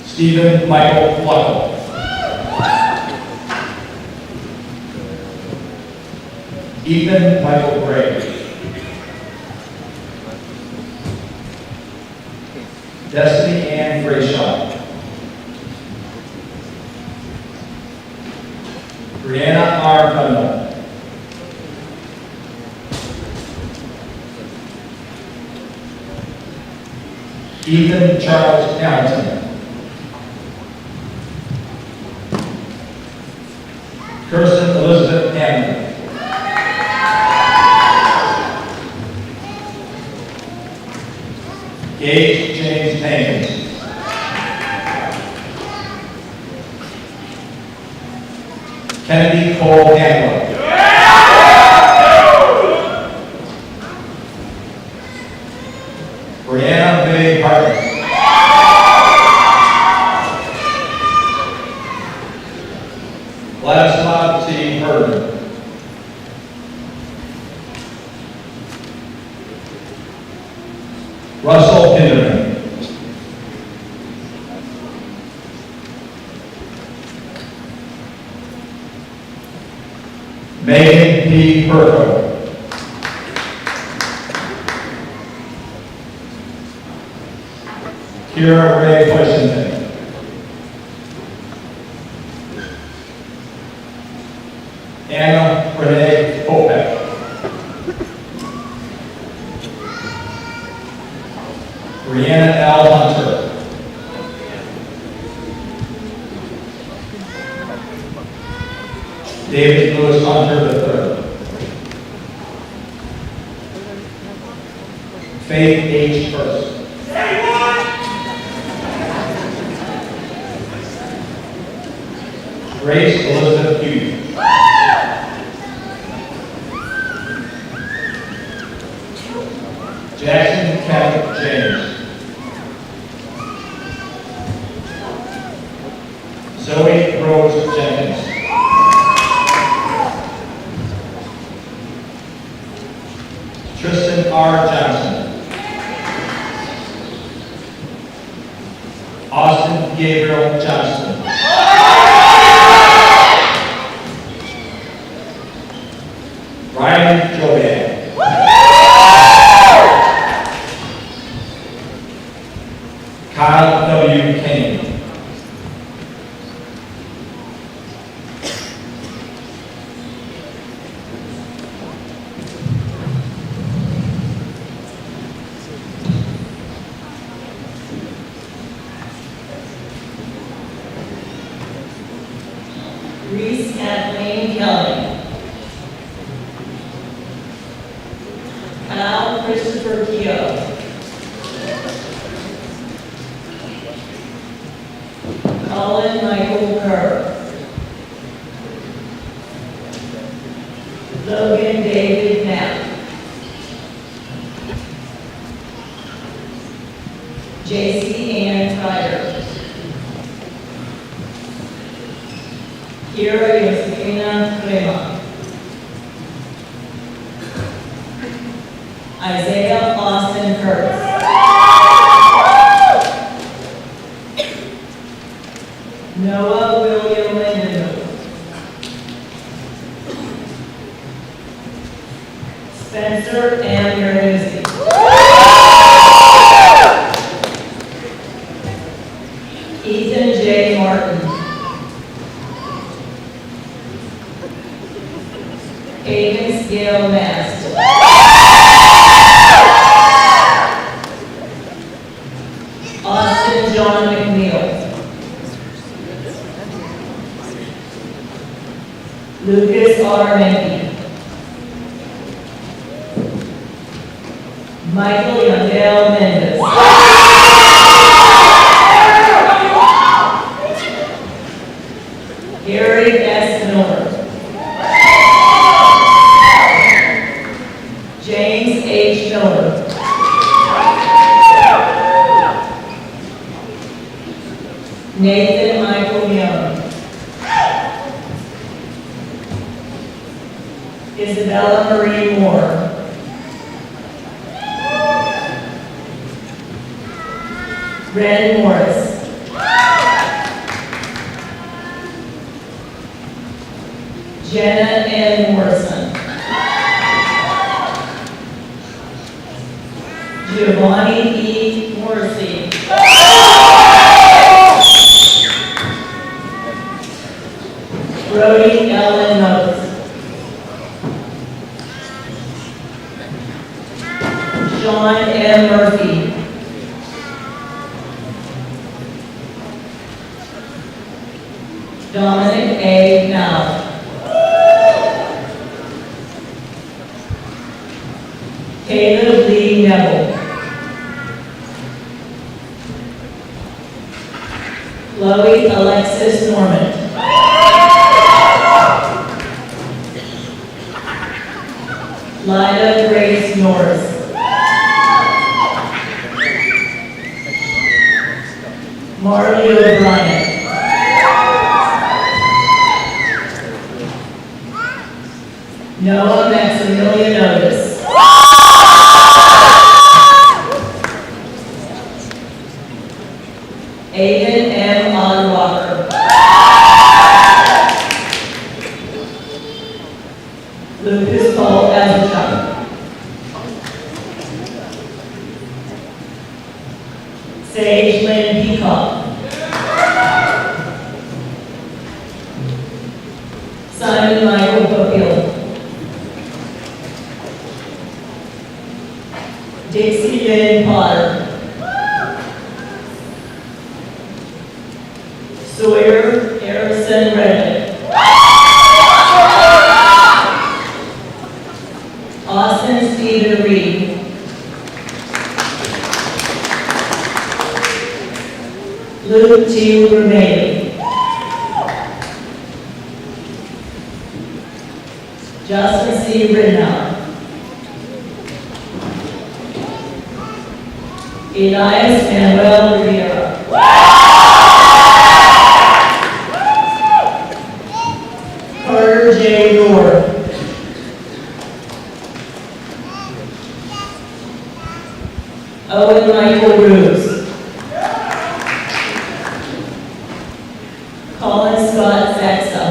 Stephen Michael Fluckle. Ethan Michael Gray. Destiny Ann Grayshaw. Brianna R. Cunningham. Ethan Charles Hamilton. Kirsten Elizabeth Hammond. Gage James Hankins. Kennedy Cole Handler. Brianna May Hartman. Vladislav T. Herman. Russell Hinderman. Megan P. Perko. Kira Ray Poissonton. Anna Renee Kopek. Brianna L. Hunter. David Lewis Hunter III. Faith H. First. Grace Elizabeth Hughes. Jackson Kevin James. Zoe Rose Jenkins. Tristan R. Johnson. Austin Gabriel Johnston. Reese Kathleen Kelly. Kyle Christopher Keogh. Colin Michael Kerr. Logan David Knapp. J.C. Ann Tyler. Kira Josefina Crema. Isaiah Austin Kurtz. Noah William Lindenhoff. Spencer M. Ernuzzi. Ethan J. Martin. Aiden Scale Mast. Austin John McNeil. Lucas R. Menke. Michael Yandel Mendes. Gary S. Miller. James H. Miller. Nathan Michael Young. Isabella Marie Moore. Ren Morris. Jenna N. Morrison. Giovanni E. Morrissey. Brody Ellen Notes. Sean M. Murphy. Dominic A. Now. Caleb Lee Neville. Chloe Alexis Norman. Lida Grace Norris. Marley O'Brien. Noah Maximilian Otis. Aiden M. Onwalker. Lucas Paul Azarchuk. Sage Lynn Peacock. Simon Michael Popiel. Dixie Lynn Potter. Sawyer Harrison Reddick. Austin Stephen Reed. Luke T. Romay. Justin C. Rittenhour. Elias Manuel Rivera. Carter J. Moore. Owen Michael Ruse. Colin Scott Saxa.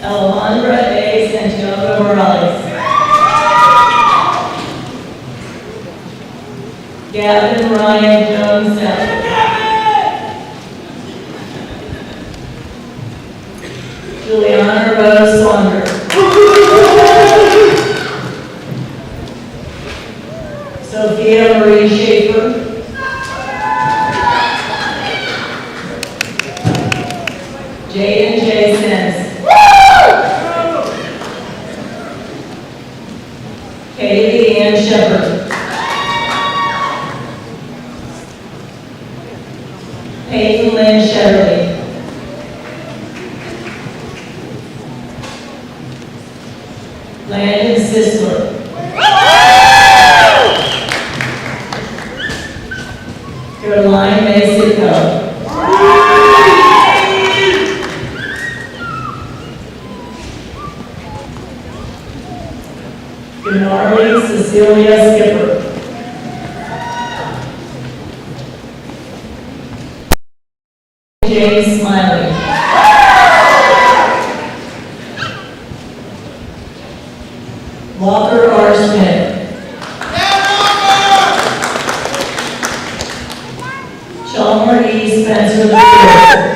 Alejandra A. Santiago Morales. Gavin Ryan Jones Seth. Juliana Rose Saunders. Jaden J. Sims. Katie Ann Shepherd. Peyton Lynn Shetterly. Landon Sisler. Caroline May Sitko. Bernardi Cecilia Skipper. James Smiley. Walker R. Smith. Chalmer E. Spencer III.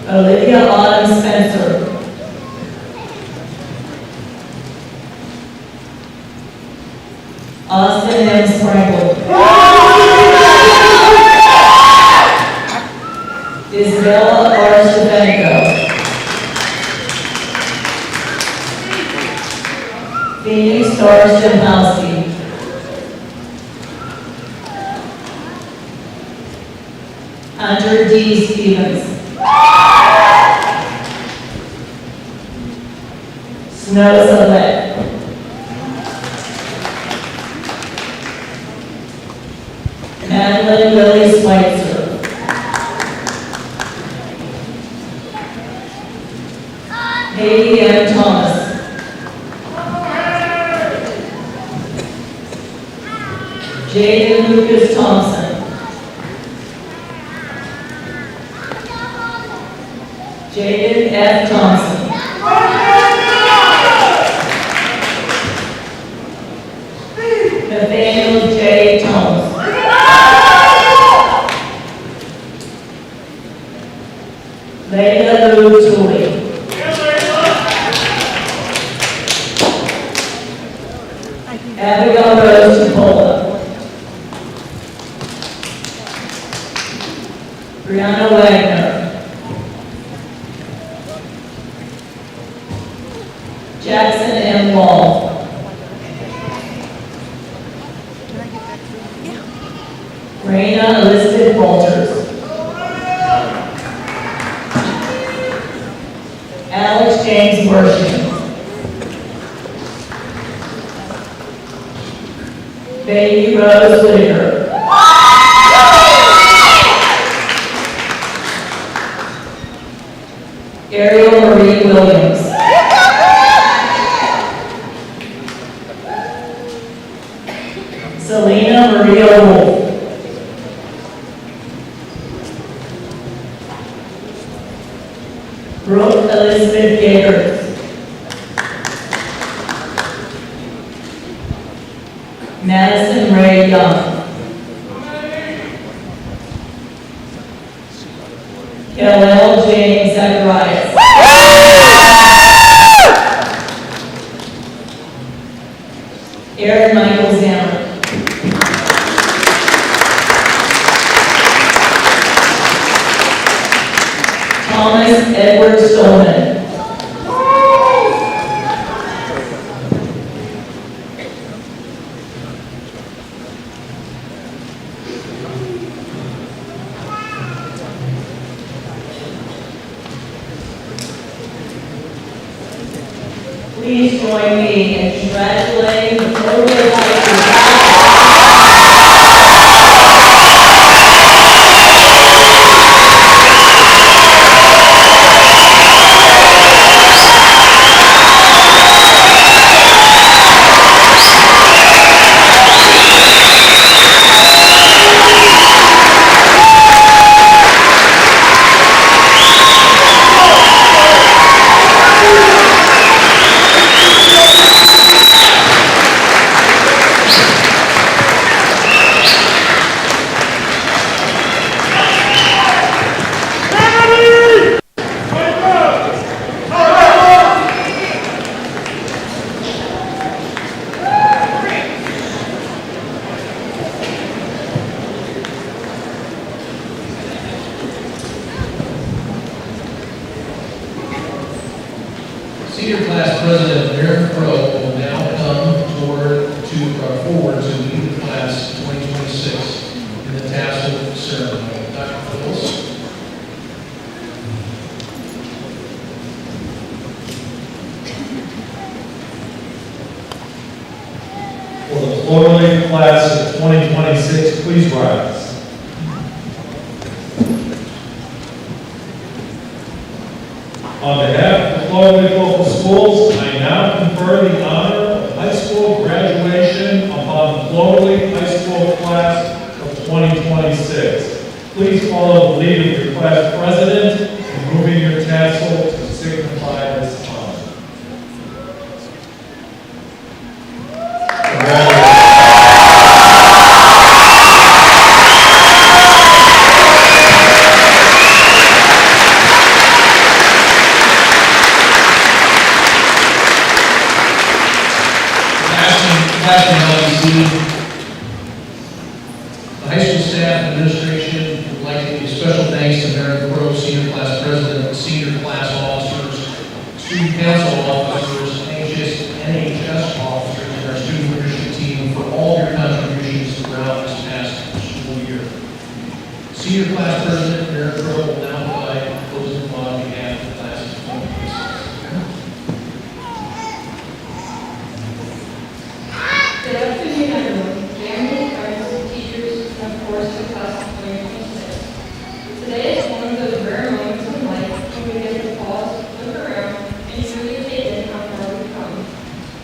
Olivia Autumn Spencer. Austin M. Sprinkle. Isabella R. Stefanko. Phoenix Star Stemhowski. Hunter D. Stevens. Snow Select. Madeline Lily Schweitzer. Haley M. Thomas. Jaden Lucas Thompson. Jaden F. Thompson. Nathaniel J. Thomas. Layla Lou Tooley. Abigail Rose Chipola. Brianna Wagner. Jackson M. Wall. Raina Elizabeth Walters. Alex James Worsham. Baby Rose Whitaker. Ariel Marie Williams. Selena Maria Wolf. Brooke Elizabeth Gager. Madison Ray Young. Kellel James Zacharias. Aaron Michael Zammer. Thomas Edward Stolman. Please join me in congratulating the Cloverleaf Class. Class of 2026, please rise. On behalf of the Cloverleaf Local Schools, I now confer the honor of high school graduation upon the Cloverleaf High School Class of 2026. Please follow the lead of your class president in moving your tassel to signify this honor. Last but not least, the high school staff and administration would like to give a special thanks to Mary Crowe, senior class president, senior class officers, student council officers, NHS officers, and our student leadership team for all their contributions throughout this past school year. Senior class president Mary Crowe will now provide a closing thought on behalf of the class of 2026. Good afternoon, everyone. Family, friends, teachers, and of course, the class of 2026. Today is one of those rare moments in life when we get to pause, look around, and truly take in how far we've come.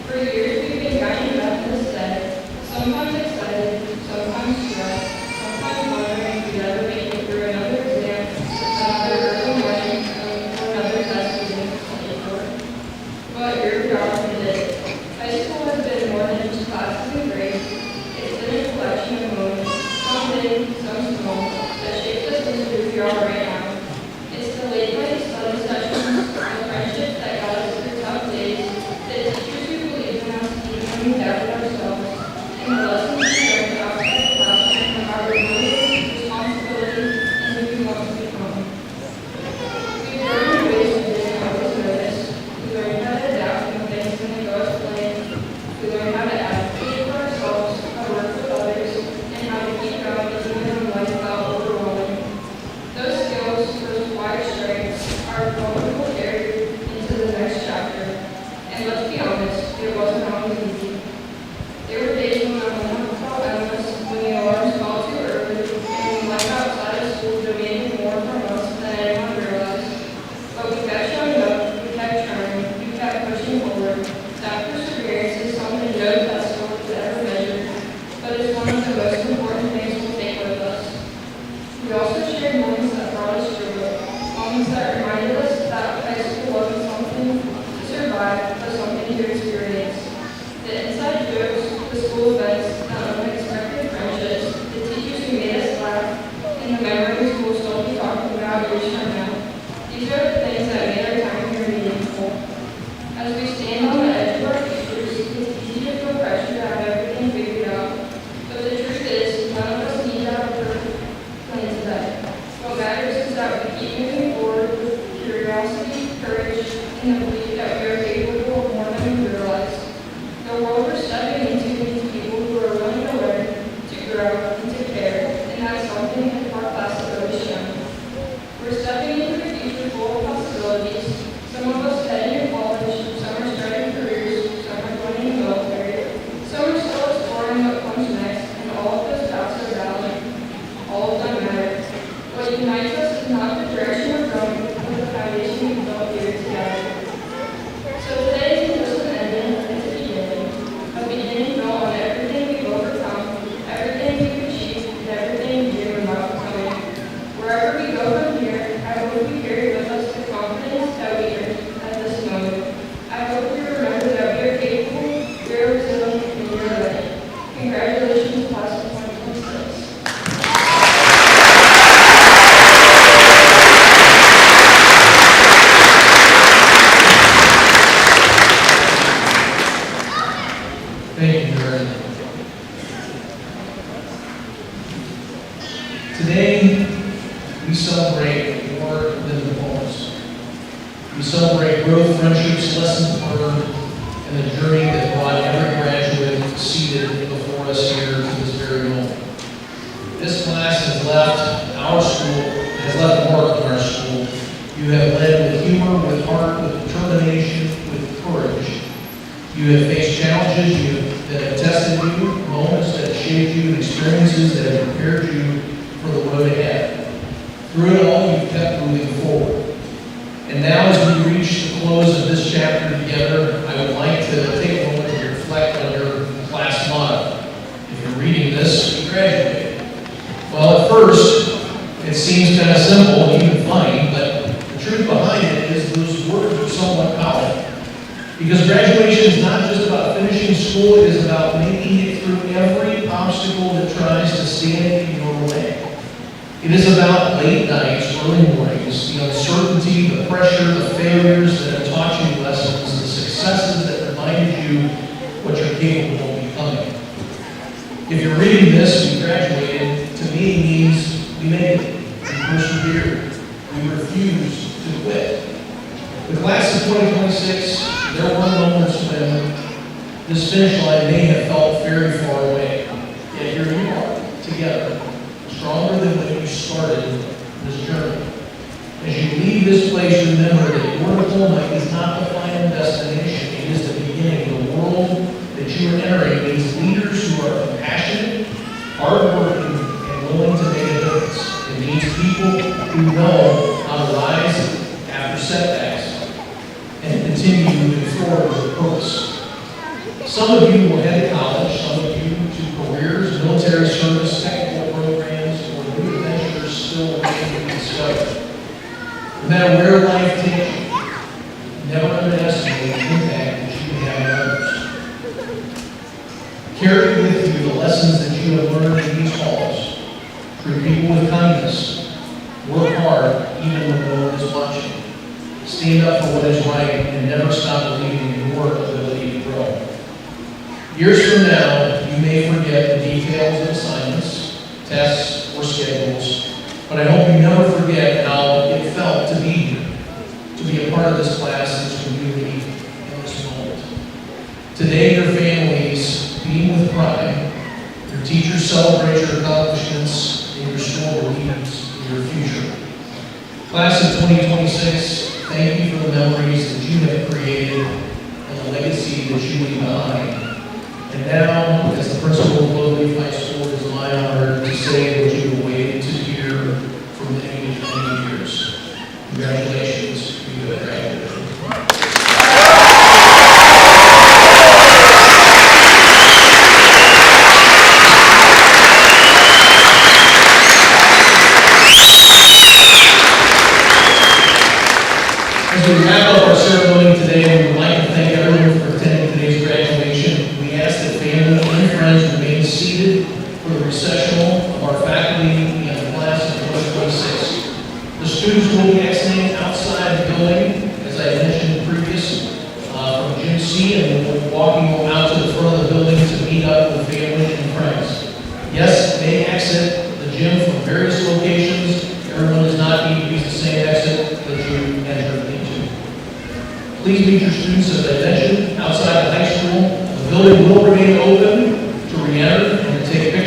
For years, we've been guiding up to this day, sometimes excited, sometimes stressed, sometimes wondering if we'd ever make it through another exam, another early morning, or another test we didn't study for. But here we are, we did it. High school has been more than just classes and grades. It's been a collection of moments, some big, some small, that shaped us into who we are right now. It's the late night study sessions, the friendships that got us through tough days, the teachers who believed in us even when we doubted ourselves, and the lessons we learned outside the classroom from our resilience, responsibility, and who we want to become. We've learned in ways we didn't always notice. We learned how to adapt when things didn't go as planned. We learn how to advocate for ourselves, how to work with others, and how to keep going even when life felt overwhelming. Those skills, those quiet strengths, are what we will carry into the next chapter. And let's be honest, it wasn't always easy. There were days when my homework felt endless, when the alarms called too early, and when life outside of school demanded more from us than anyone realized. But we kept showing up, we kept trying, we kept pushing forward. That perseverance is something no test score could ever measure, but it's one of the most important things we'll take with us. We also shared moments that brought us joy, moments that reminded us that high school wasn't something to survive, but something to experience. The inside jokes, the school events, the unexpected friendships, the teachers who made us laugh, and the memories we'll still be talking about years from now. These are the things that made our time here meaningful. As we stand on the edge of our futures, it's easy to feel pressure to have everything figured out. But the truth is, none of us need to have a perfect plan today. What matters is that we keep moving forward with curiosity, courage, and the belief that we are capable of more than we realize. The world we're stepping into needs people who are willing to learn, to grow, and to care, and that's something that our class has always shown. We're stepping into a future full of possibilities. Some of us heading to college, some are starting careers, some are joining the military, some are still exploring what comes next, and all of those paths are valid. All of them matter. What unites us is not the direction we're going, but the foundation we built here together. So today isn't just an ending, it's a beginning. A beginning built on everything we've overcome, everything we've achieved, and everything we dream about becoming. Wherever we go from here, I hope we carry with us the confidence that we earned at this moment. I hope we remember that we are capable, we are resilient, and we are ready. Congratulations, class of 2026. Thank you, Mary. Today, we celebrate more than diplomas. We celebrate growth, friendships, lessons learned, and the journey that brought every graduate seated before us here to this very moment. This class has left our school, has left a mark in our school. You have led with humor, with heart, with determination, with courage. You have faced challenges that have tested you, moments that shaped shaped you and experiences that have prepared you for the road ahead. Through it all, you've kept moving forward. And now, as we reach the close of this chapter together, I would like to take a moment to reflect on your class motto. If you're reading this, you graduated. Well, at first, it seems kind of simple and even funny, but the truth behind it is those words are somewhat common. Because graduation is not just about finishing school, it is about making it through every obstacle that tries to stand in your way. It is about late nights, early mornings, the uncertainty, the pressure, the failures that have taught you lessons, the successes that reminded you what you're capable of becoming. If you're reading this and you graduated, to me it means we made it, we persevered, we refused to quit. The class of 2026, there were moments when this finish line may have felt very far away. Yet here you are, together, stronger than when you started this journey. As you leave this place, remember that your diploma is not the final destination. It is the beginning. The world that you are entering needs leaders who are compassionate, hardworking, and willing to make a difference. It needs people who know how to rise after setbacks and continue moving forward with purpose. Some of you will head to college, some of you to careers, military service, technical programs, or new adventures still waiting to be discovered. No matter where life takes you, never underestimate the impact that you can have on others. Carry with you the lessons that you have learned in these halls. Treat people with kindness. Work hard even when no one is watching. Stand up for what is right and never stop believing in your ability to grow. Years from now, you may forget the details of assignments, tests, or schedules, but I hope you never forget how it felt to be here, to be a part of this class, this community, in this moment. Today, your families beam with pride, your teachers celebrate your accomplishments, and your school believes in your future. Class of 2026, thank you for the memories that you have created and the legacy that you leave behind. And now, as the principal of Cloverleaf High School, it is my honor to say what you have waited to hear for many, many years. Congratulations, you have graduated. As we wrap up our ceremony today, we would like to thank everyone for attending today's graduation. We ask that family and friends remain seated for the recessional of our faculty and the class of 2026. The students will be exiting outside the building, as I mentioned previous, from Gym C, and we'll be walking out to the front of the building to meet up with family and friends. Yes, they exit the gym from various locations. Everyone does not need to use the same exit that you entered into. Please meet your students, as I mentioned, outside the high school. The building will remain open to re-enter and to take pictures.